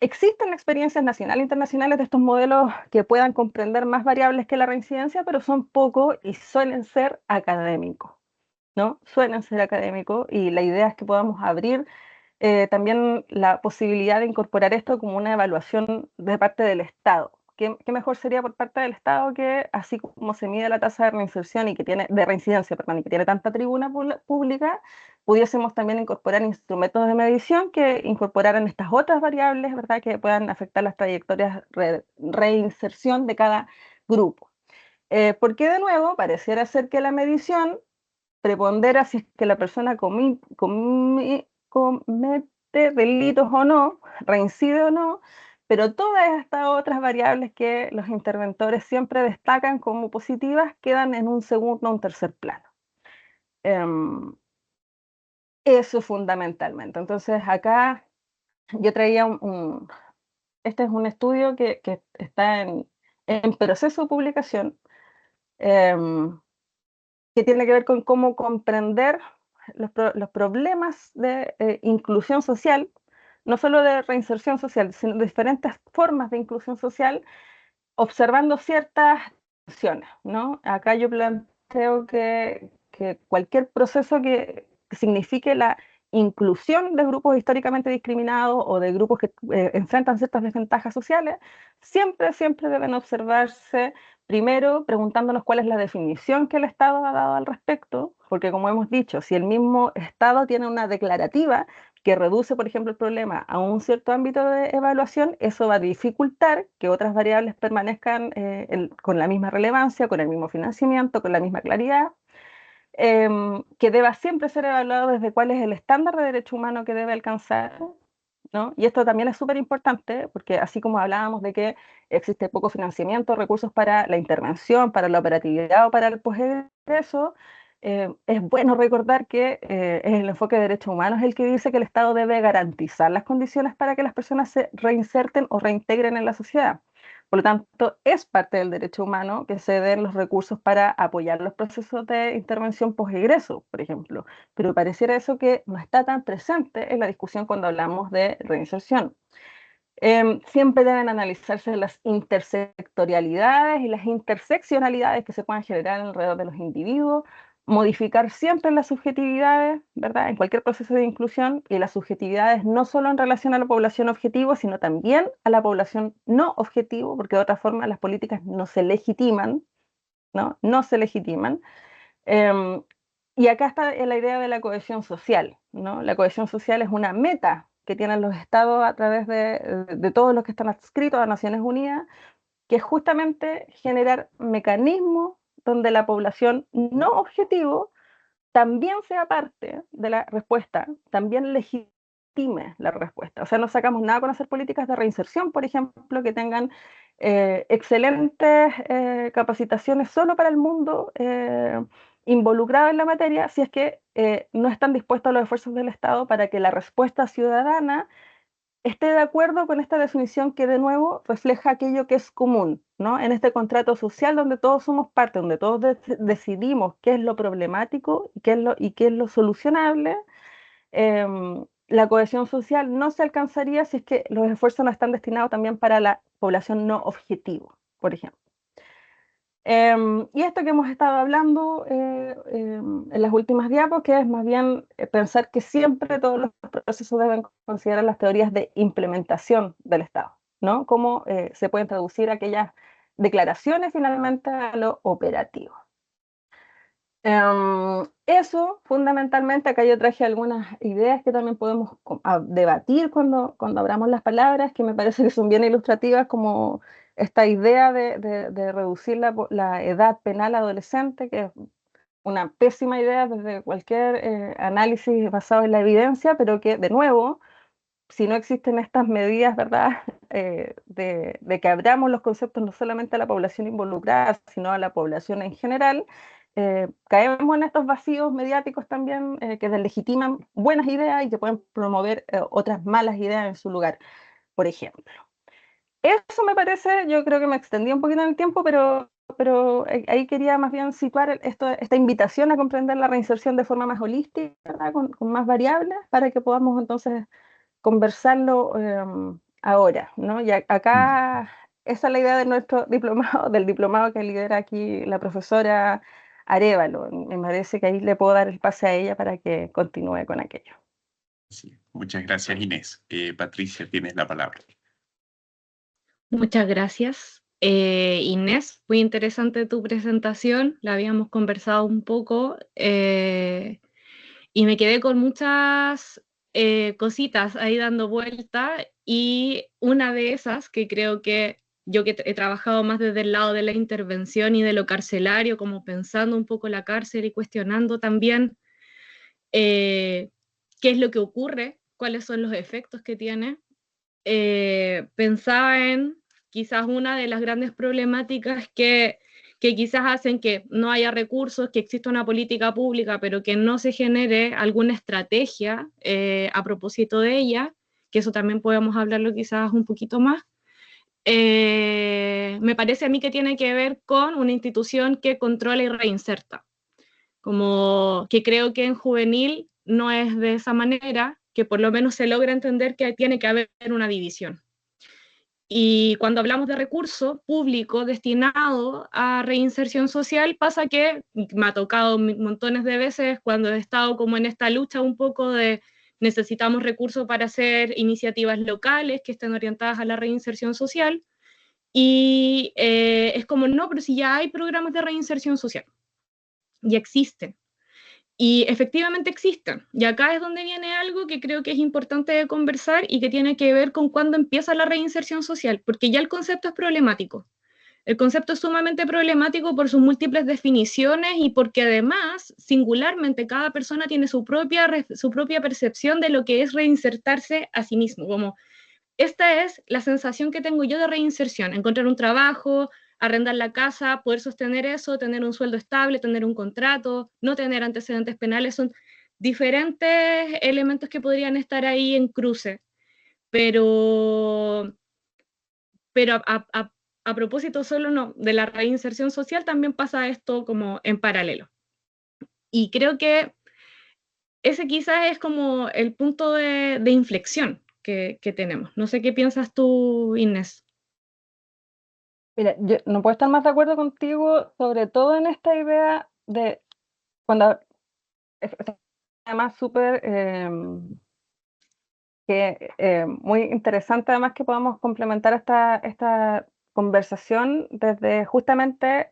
Existen experiencias nacionales e internacionales de estos modelos que puedan comprender más variables que la reincidencia, pero son pocos y suelen ser académicos, ¿no? Suelen ser académicos, y la idea es que podamos abrir también la posibilidad de incorporar esto como una evaluación de parte del Estado. ¿Qué mejor sería por parte del Estado que, así como se mide la tasa de reinserción y de reincidencia, perdón, y que tiene tanta tribuna pública, pudiésemos también incorporar instrumentos de medición que incorporaran estas otras variables, ¿verdad?, que puedan afectar las trayectorias de reinserción de cada grupo? Porque de nuevo, pareciera ser que la medición prepondera si es que la persona comete delitos o no, reincide o no, pero todas estas otras variables que los interventores siempre destacan como positivas quedan en un segundo o un tercer plano. Eso fundamentalmente. Entonces acá yo traía este es un estudio que está en proceso de publicación, que tiene que ver con cómo comprender los problemas de inclusión social, no solo de reinserción social, sino de diferentes formas de inclusión social, observando ciertas acciones, ¿no? Acá yo planteo que cualquier proceso que signifique la inclusión de grupos históricamente discriminados o de grupos que enfrentan ciertas desventajas sociales, siempre deben observarse Primero, preguntándonos cuál es la definición que el Estado ha dado al respecto, porque como hemos dicho, si el mismo Estado tiene una declarativa que reduce, por ejemplo, el problema a un cierto ámbito de evaluación, eso va a dificultar que otras variables permanezcan con la misma relevancia, con el mismo financiamiento, con la misma claridad, que deba siempre ser evaluado desde cuál es el estándar de derecho humano que debe alcanzar, ¿no? Y esto también es súper importante, porque así como hablábamos de que existe poco financiamiento, recursos para la intervención, para la operatividad o para el posegreso, es bueno recordar que el enfoque de derechos humanos es el que dice que el Estado debe garantizar las condiciones para que las personas se reinserten o reintegren en la sociedad. Por lo tanto, es parte del derecho humano que se den los recursos para apoyar los procesos de intervención posegreso, por ejemplo. Pero pareciera eso que no está tan presente en la discusión cuando hablamos de reinserción. Siempre deben analizarse las intersectorialidades y las interseccionalidades que se puedan generar alrededor de los individuos, modificar siempre las subjetividades, ¿verdad? En cualquier proceso de inclusión, y las subjetividades no solo en relación a la población objetivo, sino también a la población no objetivo, porque de otra forma las políticas no se legitiman, ¿no? No se legitiman. Y acá está la idea de la cohesión social, ¿no? La cohesión social es una meta que tienen los estados a través de todos los que están adscritos a Naciones Unidas, que es justamente generar mecanismos donde la población no objetivo también sea parte de la respuesta, también legitime la respuesta. O sea, no sacamos nada con hacer políticas de reinserción, por ejemplo, que tengan excelentes capacitaciones solo para el mundo involucrado en la materia, si es que no están dispuestos a los esfuerzos del Estado para que la respuesta ciudadana esté de acuerdo con esta definición que de nuevo refleja aquello que es común, ¿no? En este contrato social donde todos somos parte, donde todos decidimos qué es lo problemático y qué es lo solucionable, la cohesión social no se alcanzaría si es que los esfuerzos no están destinados también para la población no objetivo, por ejemplo. Y esto que hemos estado hablando en las últimas diapos, que es más bien pensar que siempre todos los procesos deben considerar las teorías de implementación del Estado, ¿no? Cómo se pueden traducir aquellas declaraciones finalmente a lo operativo. Eso, fundamentalmente, acá yo traje algunas ideas que también podemos debatir cuando abramos las palabras, que me parece que son bien ilustrativas, como esta idea de reducir la edad penal adolescente, que es una pésima idea desde cualquier análisis basado en la evidencia, pero que, de nuevo, si no existen estas medidas, ¿verdad?, de que abramos los conceptos no solamente a la población involucrada, sino a la población en general, caemos en estos vacíos mediáticos también que deslegitiman buenas ideas y que pueden promover otras malas ideas en su lugar, por ejemplo. Eso me parece, yo creo que me extendí un poquito en el tiempo, pero ahí quería más bien situar esta invitación a comprender la reinserción de forma más holística, ¿verdad?, con más variables, para que podamos entonces conversarlo ahora, ¿no? Y acá esa es la idea de nuestro diplomado, del diplomado que lidera aquí la profesora Arévalo. Me parece que ahí le puedo dar el pase a ella para que continúe con aquello. Sí, muchas gracias, Inés. Patricia, tienes la palabra. Muchas gracias. Inés, muy interesante tu presentación, la habíamos conversado un poco y me quedé con muchas cositas ahí dando vuelta, y una de esas que creo que yo que he trabajado más desde el lado de la intervención y de lo carcelario, como pensando un poco la cárcel y cuestionando también qué es lo que ocurre, cuáles son los efectos que tiene, pensaba en quizás una de las grandes problemáticas que quizás hacen que no haya recursos, que exista una política pública, pero que no se genere alguna estrategia a propósito de ella, que eso también podemos hablarlo quizás un poquito más. Me parece a mí que tiene que ver con una institución que controla y reinserta. Como que creo que en juvenil no es de esa manera, que por lo menos se logra entender que tiene que haber una división. Y cuando hablamos de recursos públicos destinados a reinserción social, pasa que me ha tocado montones de veces cuando he estado como en esta lucha un poco de necesitamos recursos para hacer iniciativas locales que estén orientadas a la reinserción social, Y es como, no, pero si ya hay programas de reinserción social, ya existen. Y efectivamente existen. Y acá es donde viene algo que creo que es importante de conversar y que tiene que ver con cuándo empieza la reinserción social, porque ya el concepto es problemático. El concepto es sumamente problemático por sus múltiples definiciones y porque además, singularmente, cada persona tiene su propia percepción de lo que es reinsertarse a sí mismo. Como esta es la sensación que tengo yo de reinserción, encontrar un trabajo, arrendar la casa, poder sostener eso, tener un sueldo estable, tener un contrato, no tener antecedentes penales, son diferentes elementos que podrían estar ahí en cruce. Pero, pero a propósito solo no, de la reinserción social también pasa esto como en paralelo. Y creo que ese quizás es como el punto de inflexión que tenemos. No sé qué piensas tú, Inés. Mira, yo no puedo estar más de acuerdo contigo, sobre todo en esta idea de cuando es además súper muy interesante además que podamos complementar esta conversación desde justamente,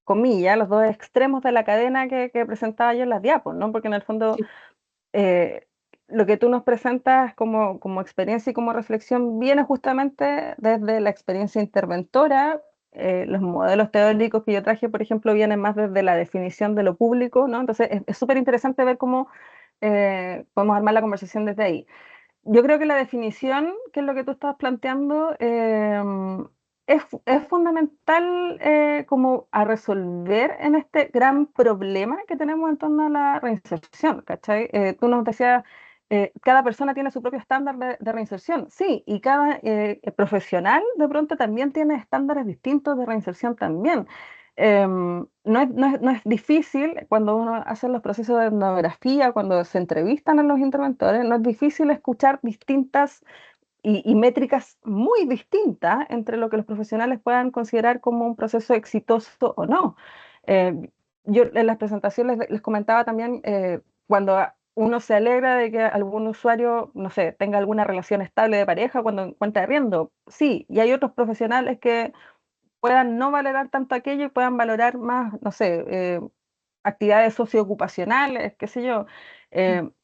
comillas, los dos extremos de la cadena que presentaba yo en las diapos, ¿no? Porque en el fondo Sí. eh, lo que tú nos presentas como experiencia y como reflexión viene justamente desde la experiencia interventora. Los modelos teóricos que yo traje, por ejemplo, vienen más desde la definición de lo público, ¿no? Entonces es súper interesante ver cómo podemos armar la conversación desde ahí. Yo creo que la definición, que es lo que tú estás planteando, es fundamental como a resolver en este gran problema que tenemos en torno a la reinserción, ¿cachai? Tú nos decías, cada persona tiene su propio estándar de reinserción, sí, y cada profesional de pronto también tiene estándares distintos de reinserción también. No es difícil cuando uno hace los procesos de etnografía, cuando se entrevistan a los interventores, no es difícil escuchar distintas y métricas muy distintas entre lo que los profesionales puedan considerar como un proceso exitoso o no. Eh, yo en las presentaciones les comentaba también cuando uno se alegra de que algún usuario, no sé, tenga alguna relación estable de pareja cuando encuentra arriendo. Sí, y hay otros profesionales que puedan no valorar tanto aquello y puedan valorar más, no sé, actividades socioocupacionales, qué sé yo.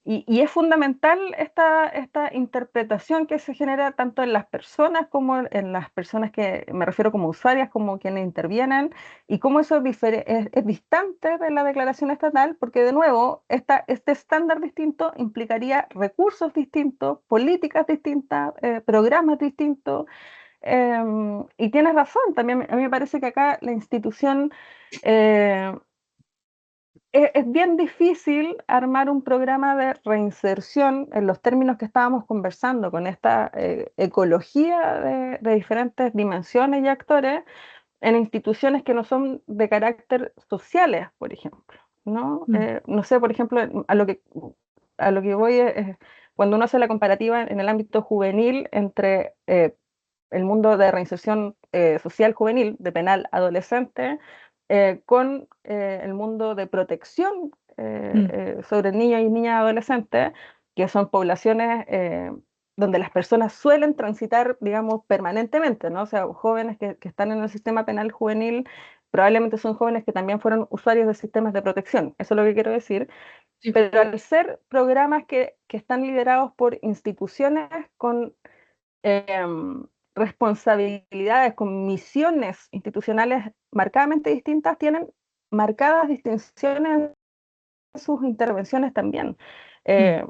Y es fundamental esta interpretación que se genera tanto en las personas como en las personas que me refiero como usuarias, como quienes intervienen, y cómo eso es distante de la declaración estatal, porque de nuevo, este estándar distinto implicaría recursos distintos, políticas distintas, programas distintos. Y tienes razón, también a mí me parece que acá la institución eh, es bien difícil armar un programa de reinserción en los términos que estábamos conversando, con esta ecología de diferentes dimensiones y actores en instituciones que no son de carácter sociales, por ejemplo, ¿no? Mm. No sé, por ejemplo, a lo que voy es cuando uno hace la comparativa en el ámbito juvenil entre el mundo de reinserción social juvenil, de penal adolescente, con el mundo de protección Mm. sobre niños y niñas adolescentes, que son poblaciones donde las personas suelen transitar, digamos, permanentemente, ¿no? O sea, jóvenes que están en el sistema penal juvenil probablemente son jóvenes que también fueron usuarios de sistemas de protección, eso es lo que quiero decir, Sí. pero al ser programas que están liderados por instituciones con em, responsabilidades, con misiones institucionales marcadamente distintas, tienen marcadas distinciones en sus intervenciones también. Mm. Eh,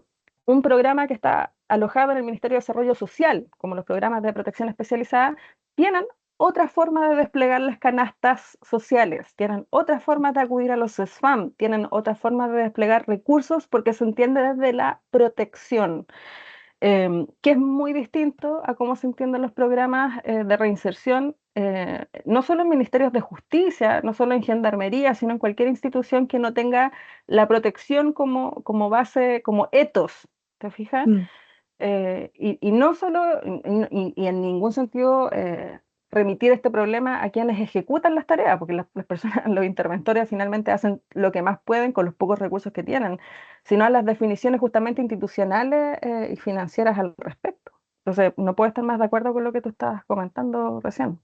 un programa que está alojado en el Ministerio de Desarrollo Social, como los programas de protección especializada, tienen otra forma de desplegar las canastas sociales, tienen otra forma de acudir a los SESFAM, tienen otra forma de desplegar recursos porque se entiende desde la protección, que es muy distinto a cómo se entienden los programas de reinserción, no solo en ministerios de justicia, no solo en gendarmería, sino en cualquier institución que no tenga la protección como base, como ethos, ¿te fijas? Mm. Y no solo, y en ningún sentido remitir este problema a quienes ejecutan las tareas, porque las personas, los interventores finalmente hacen lo que más pueden con los pocos recursos que tienen, sino a las definiciones justamente institucionales y financieras al respecto. Entonces, no puedo estar más de acuerdo con lo que tú estabas comentando recién.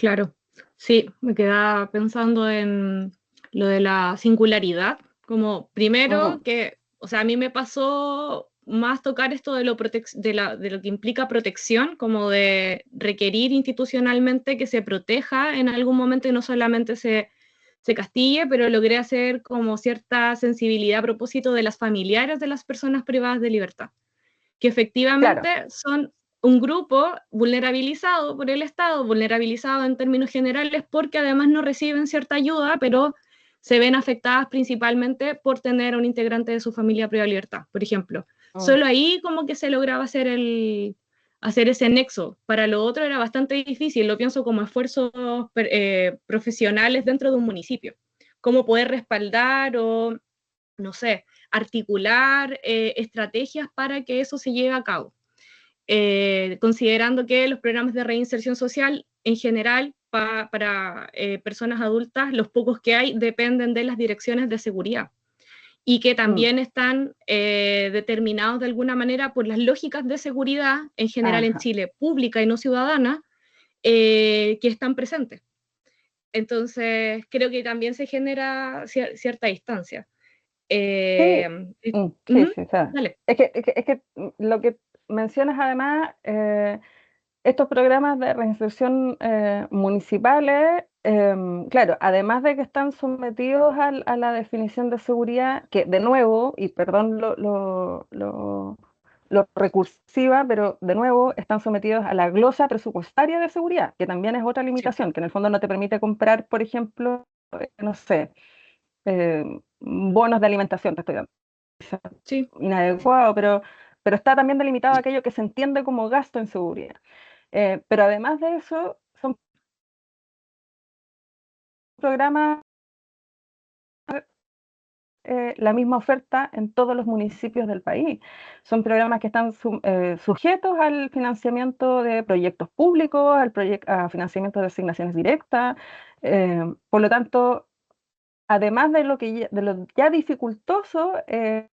Claro, sí, me quedaba pensando en lo de la singularidad, como primero Mm, que, o sea, a mí me pasó más tocar esto de de lo que implica protección, como de requerir institucionalmente que se proteja en algún momento y no solamente se castigue, pero logré hacer como cierta sensibilidad a propósito de las familiares de las personas privadas de libertad, que claro. efectivamente son un grupo vulnerabilizado por el Estado, vulnerabilizado en términos generales, porque además no reciben cierta ayuda, pero se ven afectadas principalmente por tener a un integrante de su familia privada de libertad, por ejemplo. Mm, Solo ahí como que se lograba hacer ese nexo. Para lo otro era bastante difícil, lo pienso como esfuerzos profesionales dentro de un municipio. Cómo poder respaldar o, no sé, articular estrategias para que eso se lleve a cabo. Considerando que los programas de reinserción social en general para personas adultas, los pocos que hay dependen de las direcciones de seguridad y que mm, también están determinados de alguna manera por las lógicas de seguridad en general en ajá. Chile, pública y no ciudadana, que están presentes. Entonces, creo que también se genera cierta distancia. Sí, Eh, sí, sí, o sea, Dale. lo que mencionas además, estos programas de reinserción municipales, claro, además de que están sometidos a la definición de seguridad, que de nuevo, y perdón lo recursiva, pero de nuevo están sometidos a la glosa presupuestaria de seguridad, que también es otra Sí, limitación, que en el fondo no te permite comprar, por ejemplo, no sé, bonos de alimentación, te estoy dando sí. inadecuado, pero está también delimitado aquello que se entiende como gasto en seguridad. Pero además de eso, son programas, la misma oferta en todos los municipios del país. Son programas que están sujetos al financiamiento de proyectos públicos, a financiamiento de asignaciones directas. Por lo tanto, además de de lo ya dificultoso, es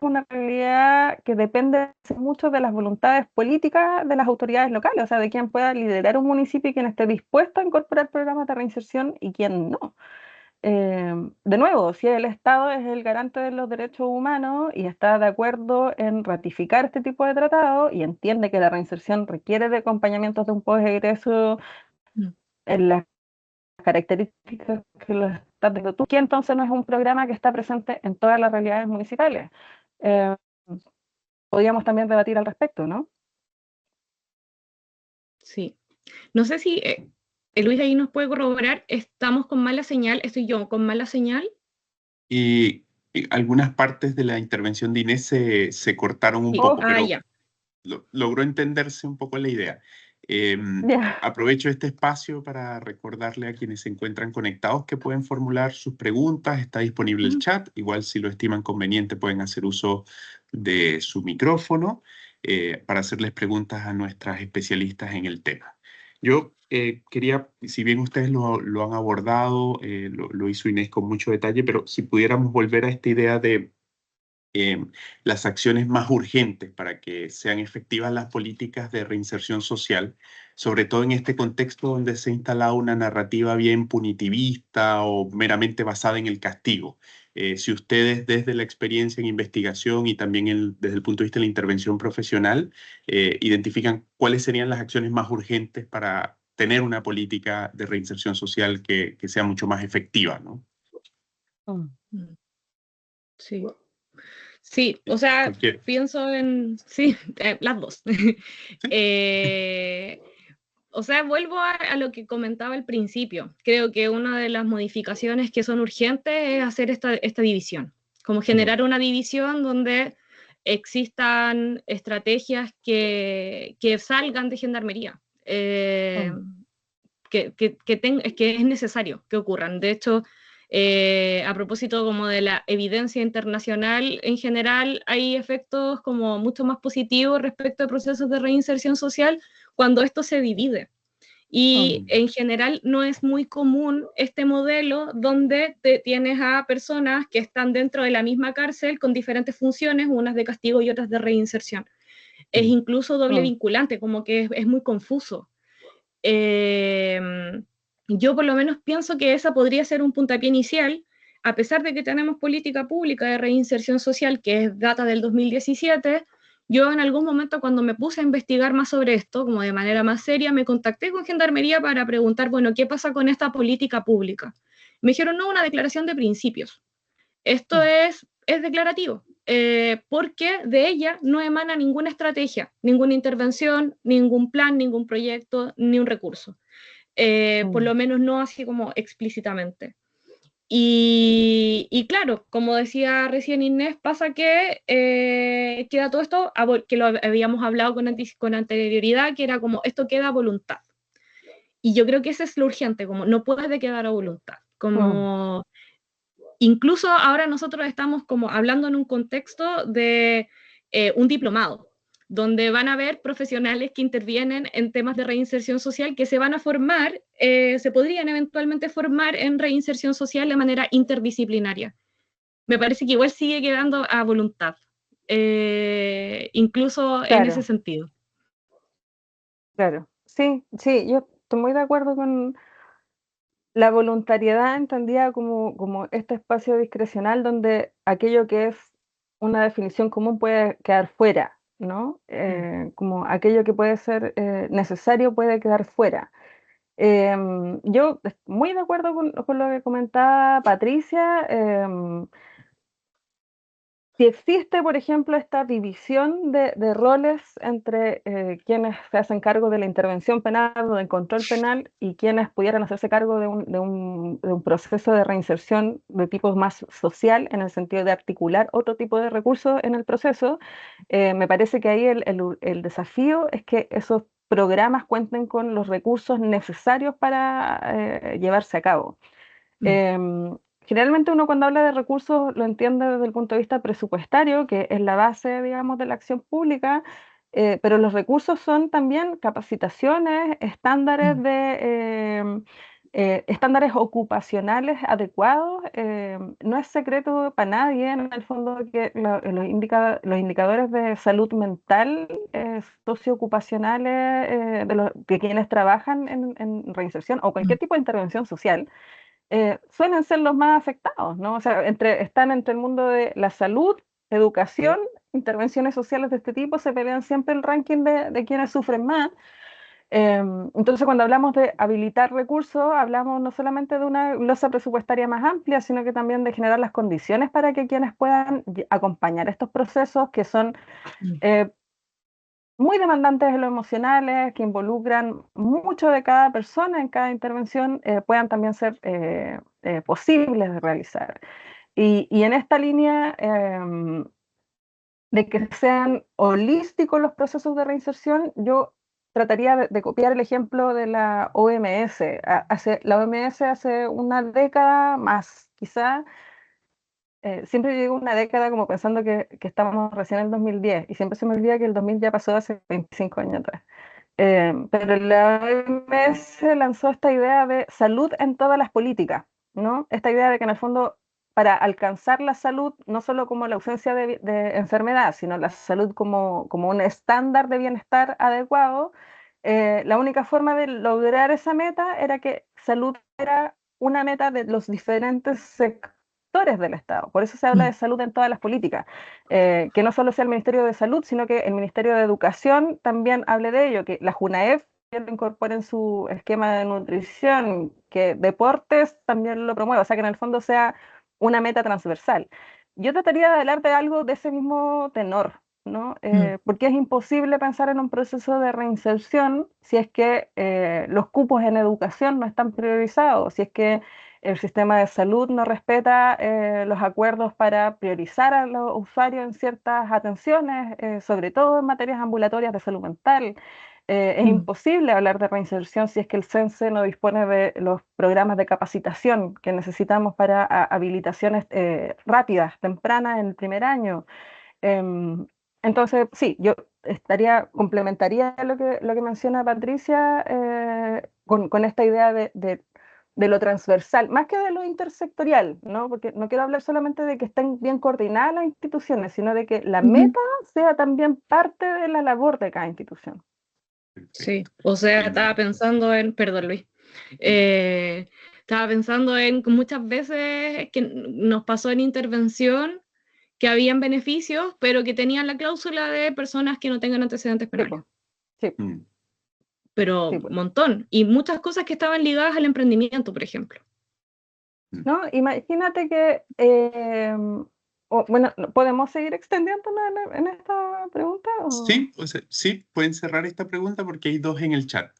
una realidad que depende mucho de las voluntades políticas de las autoridades locales, o sea, de quién pueda liderar un municipio y quién esté dispuesto a incorporar programas de reinserción y quién no. De nuevo, si el Estado es el garante de los derechos humanos y está de acuerdo en ratificar este tipo de tratado y entiende que la reinserción requiere de acompañamientos de un posegreso Mm. en las características que lo estás dando tú, que entonces no es un programa que está presente en todas las realidades municipales. Eh, Podríamos también debatir al respecto, ¿no? Sí. No sé si Luis ahí nos puede corroborar, estamos con mala señal, estoy yo con mala señal. Y algunas partes de la intervención de Inés se cortaron un Sí. Oh, poco, Ah, pero ya. logró entenderse un poco la idea. ya. Aprovecho este espacio para recordarle a quienes se encuentran conectados que pueden formular sus preguntas. Está disponible el Ujú. chat. Igual si lo estiman conveniente pueden hacer uso de su micrófono para hacerles preguntas a nuestras especialistas en el tema. Yo quería, si bien ustedes lo han abordado, lo hizo Inés con mucho detalle, pero si pudiéramos volver a esta idea de las acciones más urgentes para que sean efectivas las políticas de reinserción social, sobre todo en este contexto donde se ha instalado una narrativa bien punitivista o meramente basada en el castigo. Si ustedes desde la experiencia en investigación y también desde el punto de vista de la intervención profesional identifican cuáles serían las acciones más urgentes para tener una política de reinserción social que sea mucho más efectiva, ¿no? Mm. Mm. Sí. Sí, o sea, Cualquier. pienso en, sí, las dos. Sí. Eh, o sea, vuelvo a lo que comentaba al principio. Creo que una de las modificaciones que son urgentes es hacer esta división, como Ujú. generar una división donde existan estrategias que salgan de gendarmería, Mm. que es necesario que ocurran. De hecho, a propósito como de la evidencia internacional, en general hay efectos como mucho más positivos respecto a procesos de reinserción social cuando esto se divide. Y Mm. en general no es muy común este modelo donde tienes a personas que están dentro de la misma cárcel con diferentes funciones, unas de castigo y otras de reinserción. Es Mm. incluso doble Mm. vinculante, como que es muy confuso. Eh, Yo por lo menos pienso que esa podría ser un puntapié inicial, a pesar de que tenemos política pública de reinserción social que es data del 2017. Yo en algún momento cuando me puse a investigar más sobre esto, como de manera más seria, me contacté con Gendarmería para preguntar, bueno, ¿qué pasa con esta política pública? Me dijeron, no, una declaración de principios. Esto es declarativo, porque de ella no emana ninguna estrategia, ninguna intervención, ningún plan, ningún proyecto, ni un recurso. Por lo menos no así como explícitamente. Y claro, como decía recién Inés, pasa que queda todo esto, que lo habíamos hablado con anterioridad, que era como esto queda a voluntad. Y yo creo que ese es lo urgente, como no puede quedar a voluntad. Como incluso ahora nosotros estamos como hablando en un contexto de un diplomado, donde van a haber profesionales que intervienen en temas de reinserción social que se van a formar, se podrían eventualmente formar en reinserción social de manera interdisciplinaria. Me parece que igual sigue quedando a voluntad, incluso en ese Claro, sentido. claro. Sí, sí, yo estoy muy de acuerdo con la voluntariedad entendida como este espacio discrecional donde aquello que es una definición común puede quedar fuera, ¿no? Como aquello que puede ser necesario puede quedar fuera. Yo muy de acuerdo con lo que comentaba Patricia. Si existe, por ejemplo, esta división de roles entre quienes se hacen cargo de la intervención penal o del control penal y quienes pudieran hacerse cargo de un proceso de reinserción de tipo más social, en el sentido de articular otro tipo de recursos en el proceso, me parece que ahí el desafío es que esos programas cuenten con los recursos necesarios para llevarse a cabo. Generalmente uno cuando habla de recursos lo entiende desde el punto de vista presupuestario, que es la base, digamos, de la acción pública, pero los recursos son también capacitaciones, estándares ocupacionales adecuados. No es secreto para nadie, en el fondo, que los indicadores de salud mental socioocupacionales de quienes trabajan en reinserción o cualquier tipo de intervención social suelen ser los más afectados, ¿no? O sea, están entre el mundo de la salud, educación, intervenciones sociales de este tipo, se pelean siempre el ranking de quienes sufren más. Entonces, cuando hablamos de habilitar recursos, hablamos no solamente de una glosa presupuestaria más amplia, sino que también de generar las condiciones para que quienes puedan acompañar estos procesos que son muy demandantes en lo emocionales, que involucran mucho de cada persona en cada intervención, puedan también ser posibles de realizar. Y en esta línea de que sean holísticos los procesos de reinserción, yo trataría de copiar el ejemplo de la OMS. La OMS hace una década más, quizá, siempre digo una década como pensando que estamos recién en el 2010 y siempre se me olvida que el 2000 ya pasó hace 25 años atrás. Pero la OMS lanzó esta idea de salud en todas las políticas, ¿no? Esta idea de que en el fondo para alcanzar la salud, no solo como la ausencia de enfermedad, sino la salud como un estándar de bienestar adecuado, la única forma de lograr esa meta era que salud era una meta de los diferentes sectores del Estado. Por eso se habla de salud en todas las políticas. Que no solo sea el Ministerio de Salud, sino que el Ministerio de Educación también hable de ello, que la JUNAEF lo incorpore en su esquema de nutrición, que deportes también lo promueva, o sea, que en el fondo sea una meta transversal. Yo trataría de hablar de algo de ese mismo tenor, ¿no? Porque es imposible pensar en un proceso de reinserción si es que los cupos en educación no están priorizados, si es que el sistema de salud no respeta los acuerdos para priorizar a los usuarios en ciertas atenciones, sobre todo en materias ambulatorias de salud mental. Es imposible hablar de reinserción si es que el CENSE no dispone de los programas de capacitación que necesitamos para habilitaciones rápidas, tempranas en el primer año. Entonces, sí, yo complementaría lo que menciona Patricia con esta idea de lo transversal, más que de lo intersectorial, ¿no? Porque no quiero hablar solamente de que estén bien coordinadas las instituciones, sino de que la meta sea también parte de la labor de cada institución. Sí, o sea, estaba pensando en, perdón Luis, Estaba pensando en muchas veces que nos pasó en intervención que habían beneficios, pero que tenían la cláusula de personas que no tengan antecedentes penales. Sí. Pero un montón. Y muchas cosas que estaban ligadas al emprendimiento, por ejemplo. No, imagínate que, bueno, ¿podemos seguir extendiéndonos en esta pregunta? Sí, sí, pueden cerrar esta pregunta porque hay dos en el chat.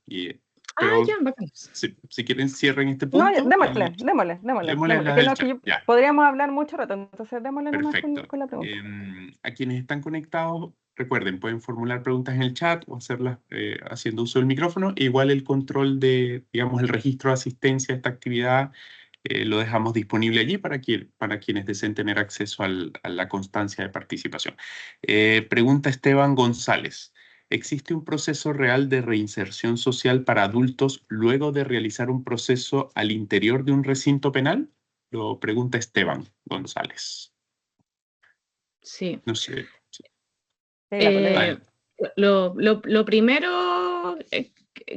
Pero ya, bacán. si quieren, cierren este No, punto. démosle. Démosle la Que del no, chat. Ya. podríamos hablar mucho rato, entonces démosle nomás Perfecto. con la pregunta. A quienes están conectados, recuerden, pueden formular preguntas en el chat o hacerlas haciendo uso del micrófono. Igual el control de, digamos, el registro de asistencia a esta actividad lo dejamos disponible allí para quienes deseen tener acceso a la constancia de participación. Pregunta Esteban González. ¿Existe un proceso real de reinserción social para adultos luego de realizar un proceso al interior de un recinto penal? Lo pregunta Esteban González. Sí. No sé. Lo primero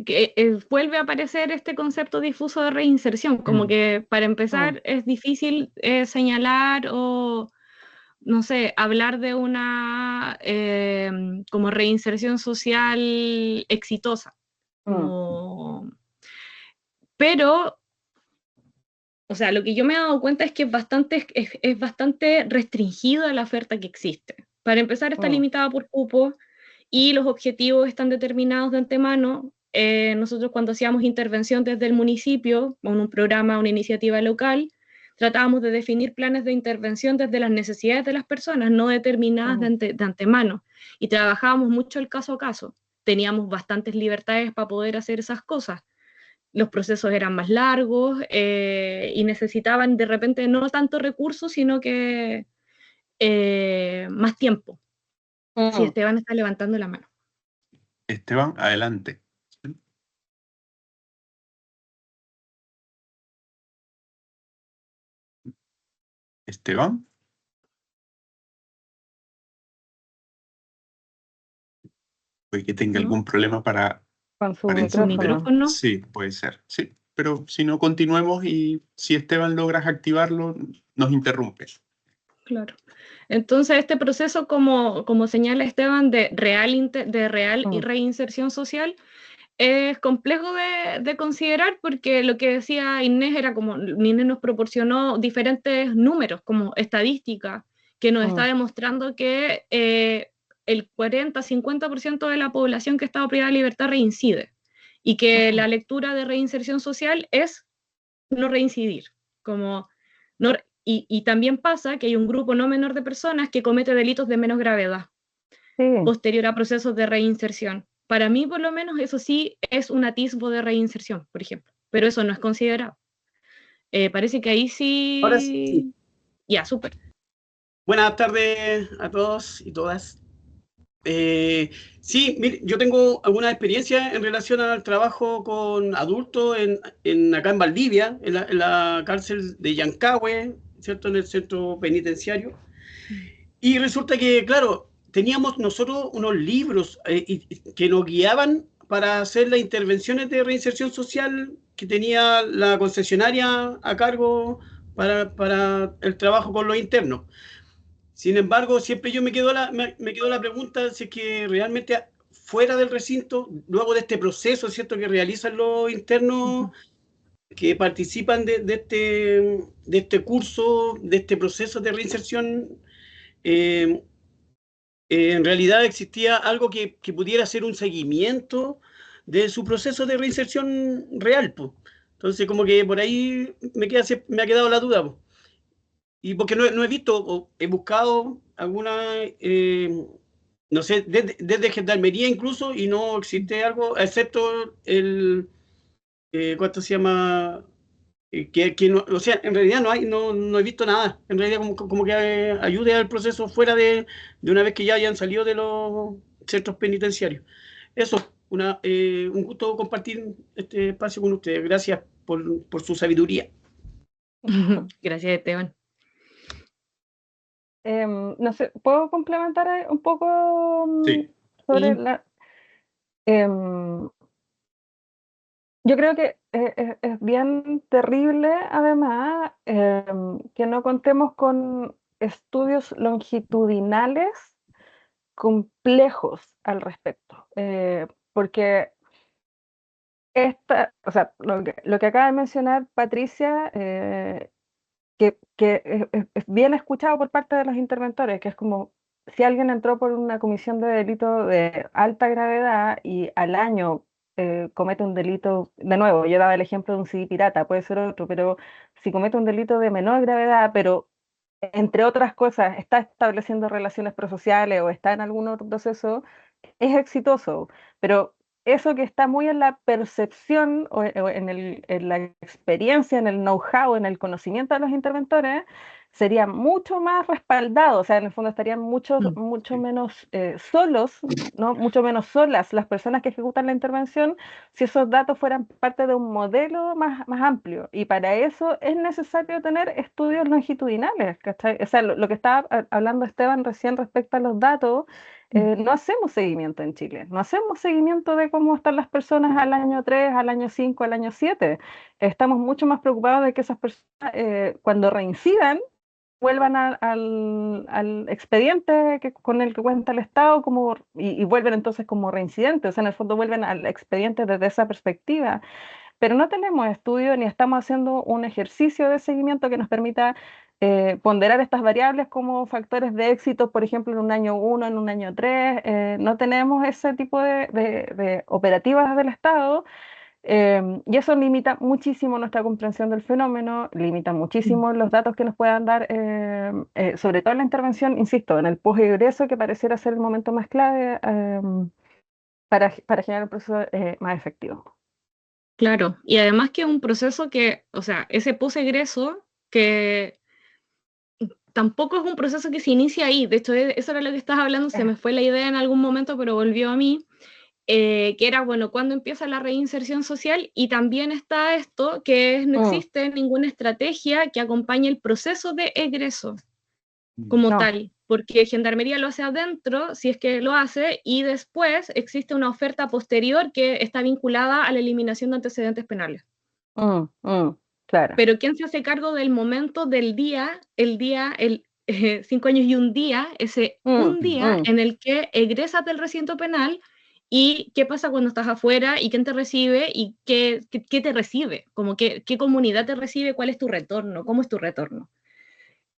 que vuelve a aparecer este concepto difuso de reinserción, como que para empezar es difícil señalar o, no sé, hablar de una como reinserción social exitosa. Pero, o sea, lo que yo me he dado cuenta es que es bastante restringida la oferta que existe. Para empezar, está limitada por cupo y los objetivos están determinados de antemano. Nosotros cuando hacíamos intervención desde el municipio, en un programa, una iniciativa local, tratábamos de definir planes de intervención desde las necesidades de las personas, no determinadas de antemano. Y trabajábamos mucho el caso a caso. Teníamos bastantes libertades para poder hacer esas cosas. Los procesos eran más largos y necesitaban de repente no tanto recursos, sino que más tiempo. Sí, Esteban está levantando la mano. Esteban, adelante. Esteban. Puede que tenga algún problema para su micrófono. Sí, puede ser. Sí, pero si no, continuemos y si Esteban logras activarlo, nos interrumpes. Claro. Entonces, este proceso, como señala Esteban, de real y reinserción social, es complejo de considerar porque lo que decía Inés era como, Inés nos proporcionó diferentes números, como estadística, que nos está demostrando que el 40-50% de la población que estaba privada de libertad reincide, y que la lectura de reinserción social es no reincidir, como no, y también pasa que hay un grupo no menor de personas que comete delitos de menos gravedad posterior a procesos de reinserción. Para mí, por lo menos, eso sí es un atisbo de reinserción, por ejemplo, pero eso no es considerado. Parece que ahí sí... Ahora sí. Ya, súper. Buenas tardes a todos y todas. Sí, mire, yo tengo alguna experiencia en relación al trabajo con adultos acá en Valdivia, en la cárcel de Yancahue, ¿cierto? En el centro penitenciario. Y resulta que, claro, teníamos nosotros unos libros que nos guiaban para hacer las intervenciones de reinserción social que tenía la concesionaria a cargo para el trabajo con los internos. Sin embargo, siempre yo me quedo la pregunta si es que realmente fuera del recinto, luego de este proceso, ¿cierto?, que realizan los internos que participan de este curso, de este proceso de reinserción, en realidad existía algo que pudiera ser un seguimiento de su proceso de reinserción real, pues. Entonces, como que por ahí me ha quedado la duda, pues. Y porque no he visto, o he buscado alguna, no sé, desde Gendarmería incluso, y no existe algo, excepto ¿cuánto se llama? Que no, o sea, en realidad no he visto nada. En realidad como que ayude al proceso fuera de una vez que ya hayan salido de los centros penitenciarios. Eso, un gusto compartir este espacio con ustedes. Gracias por su sabiduría. Gracias, Esteban. No sé, ¿puedo complementar un poco Sí. sobre Sí. Yo creo que es bien terrible, además, que no contemos con estudios longitudinales complejos al respecto, porque o sea, lo que acaba de mencionar Patricia, que es bien escuchado por parte de los interventores, que es como si alguien entró por una comisión de delito de alta gravedad y al año comete un delito, de nuevo, yo daba el ejemplo de un CD pirata, puede ser otro, pero si comete un delito de menor gravedad, pero entre otras cosas está estableciendo relaciones prosociales o está en algún otro proceso, es exitoso, pero eso que está muy en la percepción o en la experiencia, en el know-how, en el conocimiento de los interventores, sería mucho más respaldado, o sea, en el fondo estarían mucho Sí. menos solos, ¿no? Mucho menos solas las personas que ejecutan la intervención si esos datos fueran parte de un modelo más amplio. Y para eso es necesario tener estudios longitudinales, ¿cachai? O sea, lo que estaba hablando Esteban recién respecto a los datos, no hacemos seguimiento en Chile, no hacemos seguimiento de cómo están las personas al año 3, al año 5, al año 7. Estamos mucho más preocupados de que esas personas, cuando reincidan, vuelvan al expediente con el que cuenta el Estado y vuelven entonces como reincidentes, o sea, en el fondo vuelven al expediente desde esa perspectiva, pero no tenemos estudio ni estamos haciendo un ejercicio de seguimiento que nos permita ponderar estas variables como factores de éxito, por ejemplo, en un año 1, en un año 3. No tenemos ese tipo de operativas del Estado, y eso limita muchísimo nuestra comprensión del fenómeno, limita muchísimo los datos que nos puedan dar, sobre todo en la intervención, insisto, en el posegreso, que pareciera ser el momento más clave para generar un proceso más efectivo. Claro, y además que es un proceso que, o sea, ese posegreso que tampoco es un proceso que se inicia ahí, de hecho, eso era lo que estabas hablando, se me fue la idea en algún momento, pero volvió a mí, que era, bueno, cuando empieza la reinserción social, y también está esto, no Mm, existe ninguna estrategia que acompañe el proceso de egreso como no. tal, porque Gendarmería lo hace adentro, si es que lo hace, y después existe una oferta posterior que está vinculada a la eliminación de antecedentes penales. Claro. Pero ¿quién se hace cargo del momento del día, el 5 años y un día, ese Mm, un día mm. en el que egresas del recinto penal? ¿Y qué pasa cuando estás afuera? ¿Y quién te recibe? ¿Y qué te recibe? Como qué comunidad te recibe? ¿Cuál es tu retorno? ¿Cómo es tu retorno?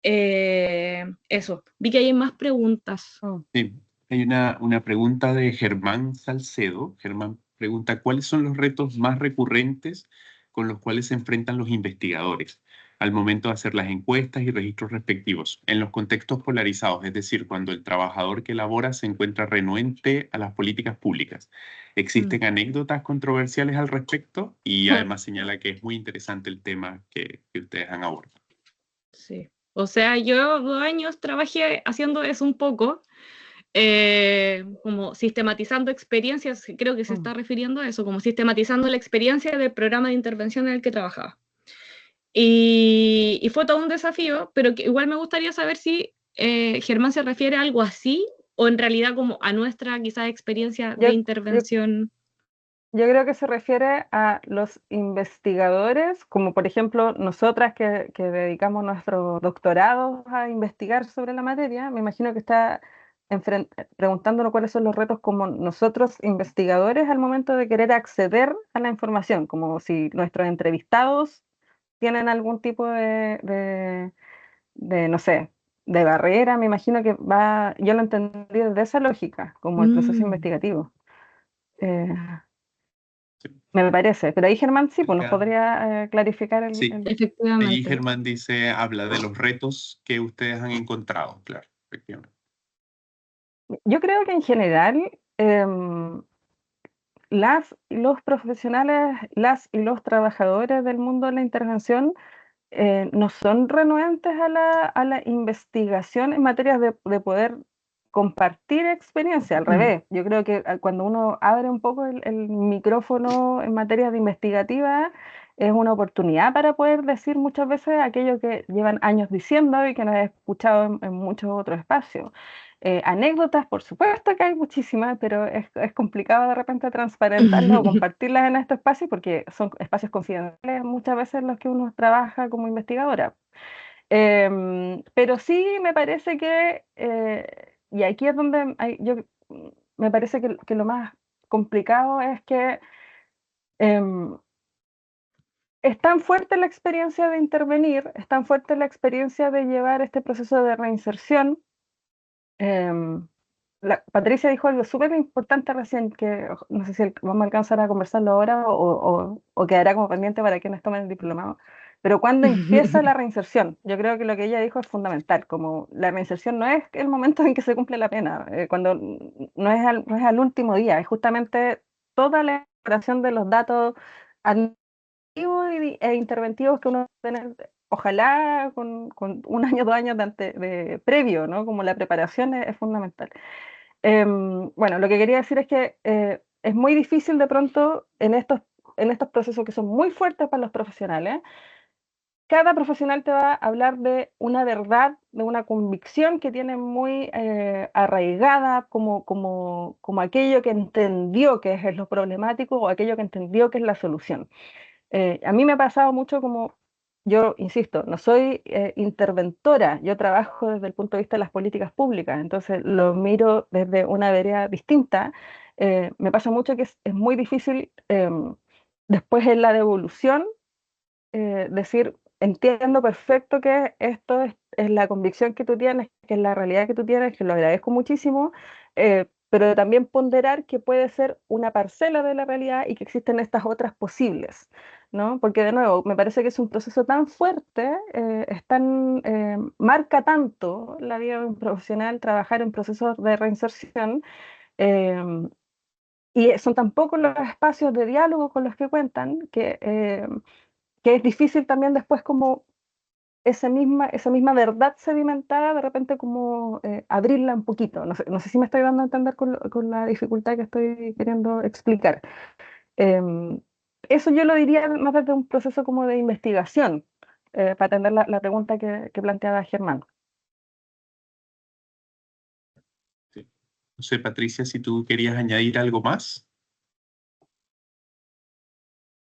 Eso, vi que hay más preguntas. Mm. Sí, hay una pregunta de Germán Salcedo. Germán pregunta, ¿cuáles son los retos más recurrentes con los cuales se enfrentan los investigadores al momento de hacer las encuestas y registros respectivos en los contextos polarizados? Es decir, cuando el trabajador que elabora se encuentra renuente a las políticas públicas. ¿Existen anécdotas controversiales al respecto? Y además señala que es muy interesante el tema que ustedes han abordado. Sí. O sea, yo 2 años trabajé haciendo eso un poco, como sistematizando experiencias, creo que se está Mm. refiriendo a eso, como sistematizando la experiencia del programa de intervención en el que trabajaba. Y fue todo un desafío, pero que igual me gustaría saber si Germán se refiere a algo así o en realidad como a nuestra quizás experiencia de Yo, yo, intervención. yo creo que se refiere a los investigadores, como por ejemplo nosotras que dedicamos nuestro doctorado a investigar sobre la materia. Me imagino que está preguntándonos cuáles son los retos como nosotros investigadores al momento de querer acceder a la información, como si nuestros entrevistados tienen algún tipo no sé, de barrera. Me imagino que yo lo entendí desde esa lógica, como el proceso Mm, investigativo. Eh, Sí. Me parece, pero ahí Germán sí, pues nos Acá. podría clarificar Sí, allí efectivamente. Germán dice, habla de los retos que ustedes han encontrado, claro, efectivamente. Yo creo que en general los profesionales, las y los trabajadores del mundo de la intervención no son renuentes a la investigación en materias de poder compartir experiencia, al Mm, revés. Yo creo que cuando uno abre un poco el micrófono en materias de investigativa, es una oportunidad para poder decir muchas veces aquello que llevan años diciendo y que no he escuchado en muchos otros espacios. Anécdotas, por supuesto que hay muchísimas, pero es complicado de repente transparentarlas o compartirlas en estos espacios porque son espacios confidenciales muchas veces en los que uno trabaja como investigadora. Pero sí me parece que, y aquí es donde me parece que lo más complicado es que em, es tan fuerte la experiencia de intervenir, es tan fuerte la experiencia de llevar este proceso de reinserción. em, Patricia dijo algo súper importante recién, que no sé si vamos a alcanzar a conversarlo ahora o quedará como pendiente para quienes tomen el diplomado. Pero cuando empieza la reinserción, yo creo que lo que ella dijo es fundamental, como la reinserción no es el momento en que se cumple la pena, cuando no es al último día, es justamente toda la elaboración de los datos e interventivos que uno tiene, ojalá con un año, 2 años previo, ¿no? Como la preparación es fundamental. Bueno, lo que quería decir es que es muy difícil de pronto en estos procesos que son muy fuertes para los profesionales. Cada profesional te va a hablar de una verdad, de una convicción que tiene muy arraigada como aquello que entendió que es lo problemático o aquello que entendió que es la solución. A mí me ha pasado mucho como, yo insisto, no soy interventora, yo trabajo desde el punto de vista de las políticas públicas, entonces lo miro desde una vereda distinta. Me pasa mucho que es muy difícil después en la devolución decir, entiendo perfecto que esto es la convicción que tú tienes, que es la realidad que tú tienes, que lo agradezco muchísimo, pero también ponderar que puede ser una parcela de la realidad y que existen estas otras posibles, ¿no? Porque de nuevo, me parece que es un proceso tan fuerte, marca tanto la vida de un profesional trabajar en procesos de reinserción, eh, y son tan pocos los espacios de diálogo con los que cuentan que es difícil también después como esa misma verdad sedimentada, de repente como abrirla un poquito. No sé si me estoy dando a entender con la dificultad que estoy queriendo explicar. Em, Eso yo lo diría más desde un proceso como de investigación, para atender la pregunta que planteaba Germán. Sí. No sé, Patricia, si tú querías añadir algo más.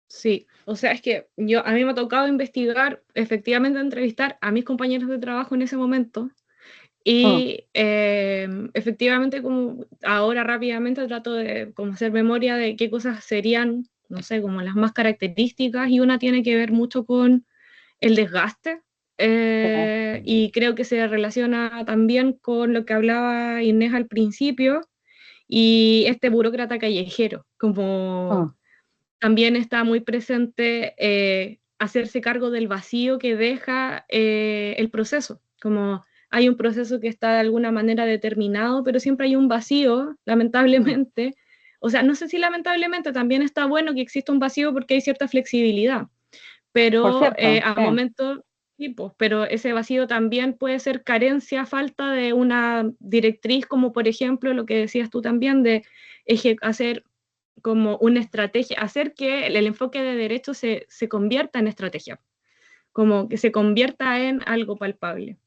Sí, o sea, es que a mí me ha tocado investigar, efectivamente entrevistar a mis compañeros de trabajo en ese momento Mm, y efectivamente como ahora rápidamente trato de como hacer memoria de qué cosas serían, no sé, como las más características y una tiene que ver mucho con el desgaste sí, y creo que se relaciona también con lo que hablaba Inés al principio y este burócrata callejero, como mm, también está muy presente hacerse cargo del vacío que deja el proceso, como hay un proceso que está de alguna manera determinado, pero siempre hay un vacío, mm. lamentablemente. O sea, no sé si lamentablemente también está bueno que exista un vacío porque hay cierta flexibilidad, Por pero cierto, a sí, momentos, sí, pues, pero ese vacío también puede ser carencia, falta de una directriz, como por ejemplo lo que decías tú también, de hacer como una estrategia, hacer que el enfoque de derecho se convierta en estrategia, como que se convierta en algo palpable.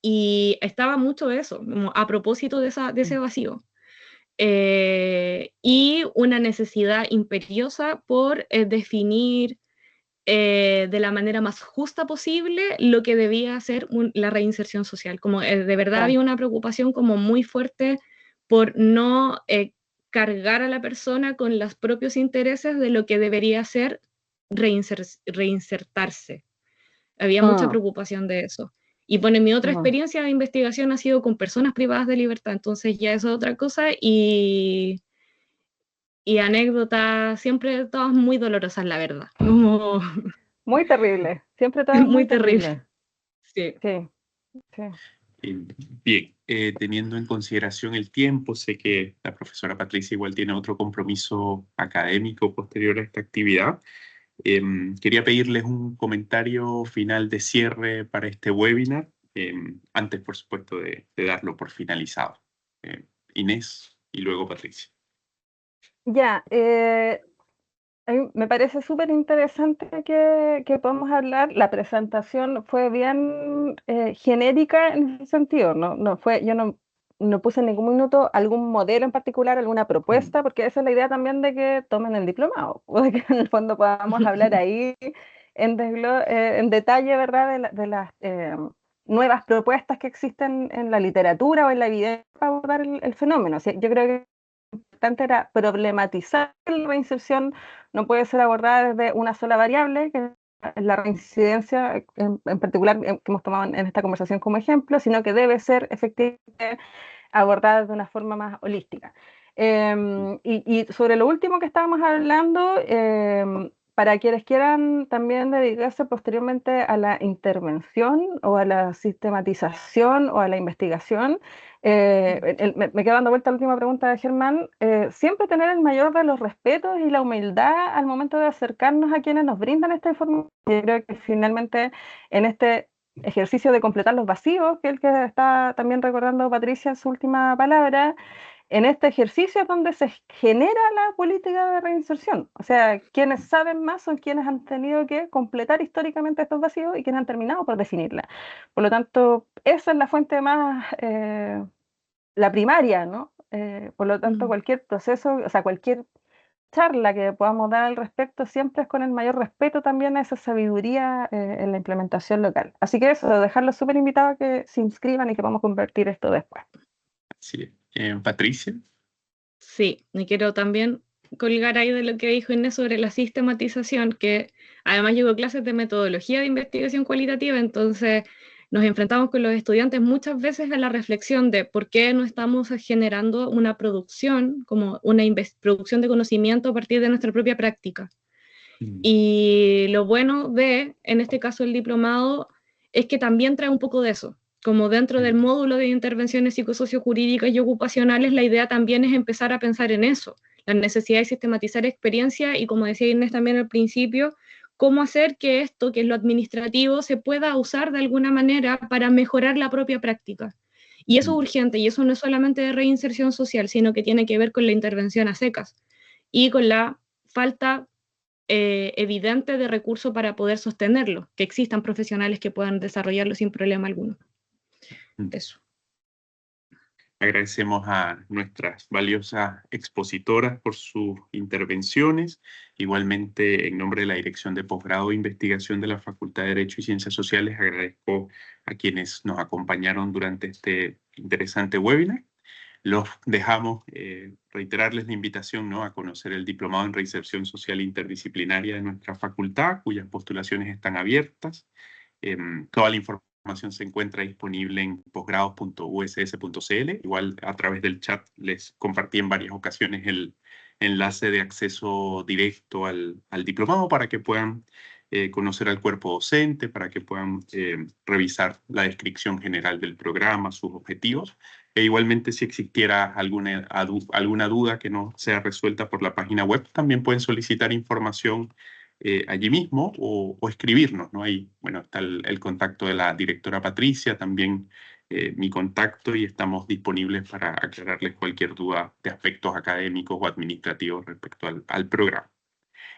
Y estaba mucho de eso, como a propósito de ese mm, vacío. Y una necesidad imperiosa por definir de la manera más justa posible lo que debía ser la reinserción social. Como de sí, verdad había una preocupación como muy fuerte por no cargar a la persona con los propios intereses de lo que debería ser reinsertarse. Había mucha mm, preocupación de eso. Y bueno, mi otra mm. experiencia de investigación ha sido con personas privadas de libertad, entonces ya eso es otra cosa y anécdotas siempre todas muy dolorosas, la verdad. Como Muy terrible, siempre todo es muy muy terrible. terrible. Sí. Sí, sí. Eh, Bien, teniendo en consideración el tiempo, sé que la profesora Patricia igual tiene otro compromiso académico posterior a esta actividad. Quería pedirles un comentario final de cierre para este webinar, antes, por supuesto, de darlo por finalizado. Inés y luego Patricia. Ya, a mí me parece súper interesante que podamos hablar. La presentación fue bien genérica en ese sentido, no fue, yo no no puse en ningún minuto algún modelo en particular, alguna propuesta, porque esa es la idea también de que tomen el diplomado, o de que en el fondo podamos hablar ahí en detalle, ¿verdad?, de las nuevas propuestas que existen en la literatura o en la evidencia para abordar el fenómeno. O sea, yo creo que lo importante era problematizar que la reinserción no puede ser abordada desde una sola variable, que es la reincidencia en particular que hemos tomado en esta conversación como ejemplo, sino que debe ser efectivamente abordada de una forma más holística. Y sobre lo último que estábamos hablando, para quienes quieran también dedicarse posteriormente a la intervención o a la sistematización o a la investigación, me quedo dando vuelta a la última pregunta de Germán, siempre tener el mayor de los respetos y la humildad al momento de acercarnos a quienes nos brindan esta información. Yo creo que finalmente en este ejercicio de completar los vacíos, que es el que está también recordando Patricia en su última palabra, en este ejercicio es donde se genera la política de reinserción. O sea, quienes saben más son quienes han tenido que completar históricamente estos vacíos y quienes han terminado por definirla. Por lo tanto, esa es la fuente más, la primaria, ¿no? Por lo tanto, cualquier proceso, o sea, cualquier charla que podamos dar al respecto siempre es con el mayor respeto también a esa sabiduría en la implementación local. Así que eso, dejarlos súper invitados a que se inscriban y que vamos a convertir esto después. Sí. Patricia. Sí, me quiero también colgar ahí de lo que dijo Inés sobre la sistematización, que además llevo clases de metodología de investigación cualitativa, entonces nos enfrentamos con los estudiantes muchas veces a la reflexión de por qué no estamos generando una producción, como una producción de conocimiento a partir de nuestra propia práctica. Y lo bueno de, en este caso, el diplomado, es que también trae un poco de eso. Como dentro del módulo de intervenciones psicosociojurídicas y ocupacionales, la idea también es empezar a pensar en eso, la necesidad de sistematizar experiencia y, como decía Inés también al principio, cómo hacer que esto, que es lo administrativo, se pueda usar de alguna manera para mejorar la propia práctica. Y eso es urgente, y eso no es solamente de reinserción social, sino que tiene que ver con la intervención a secas y con la falta evidente de recursos para poder sostenerlo, que existan profesionales que puedan desarrollarlo sin problema alguno. Eso. Agradecemos a nuestras valiosas expositoras por sus intervenciones. Igualmente, en nombre de la Dirección de Posgrado e Investigación de la Facultad de Derecho y Ciencias Sociales, agradezco a quienes nos acompañaron durante este interesante webinar. Los dejamos reiterarles la invitación, ¿no?, a conocer el Diplomado en Reinserción Social Interdisciplinaria de nuestra facultad, cuyas postulaciones están abiertas. Toda la información se encuentra disponible en posgrados.uss.cl. Igual a través del chat les compartí en varias ocasiones el enlace de acceso directo al diplomado para que puedan conocer al cuerpo docente, para que puedan revisar la descripción general del programa, sus objetivos. E igualmente, si existiera alguna duda que no sea resuelta por la página web, también pueden solicitar información allí mismo o escribirnos, ¿no? Ahí, bueno, está el contacto de la directora Patricia, también mi contacto, y estamos disponibles para aclararles cualquier duda de aspectos académicos o administrativos respecto al programa.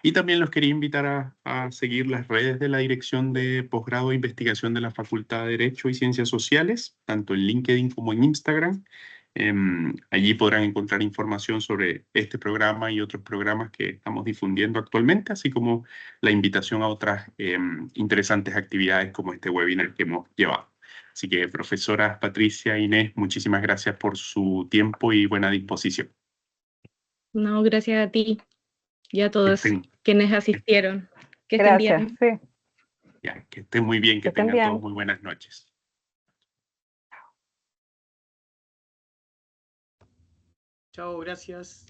Y también los quería invitar a seguir las redes de la Dirección de Posgrado e Investigación de la Facultad de Derecho y Ciencias Sociales, tanto en LinkedIn como en Instagram. Allí podrán encontrar información sobre este programa y otros programas que estamos difundiendo actualmente, así como la invitación a otras interesantes actividades como este webinar que hemos llevado. Así que, profesoras Patricia e Inés, muchísimas gracias por su tiempo y buena disposición. No, gracias a ti y a todos quienes asistieron. Que estén bien. Gracias, sí. Ya, que estén muy bien, que tengan todos muy buenas noches. Chao, gracias.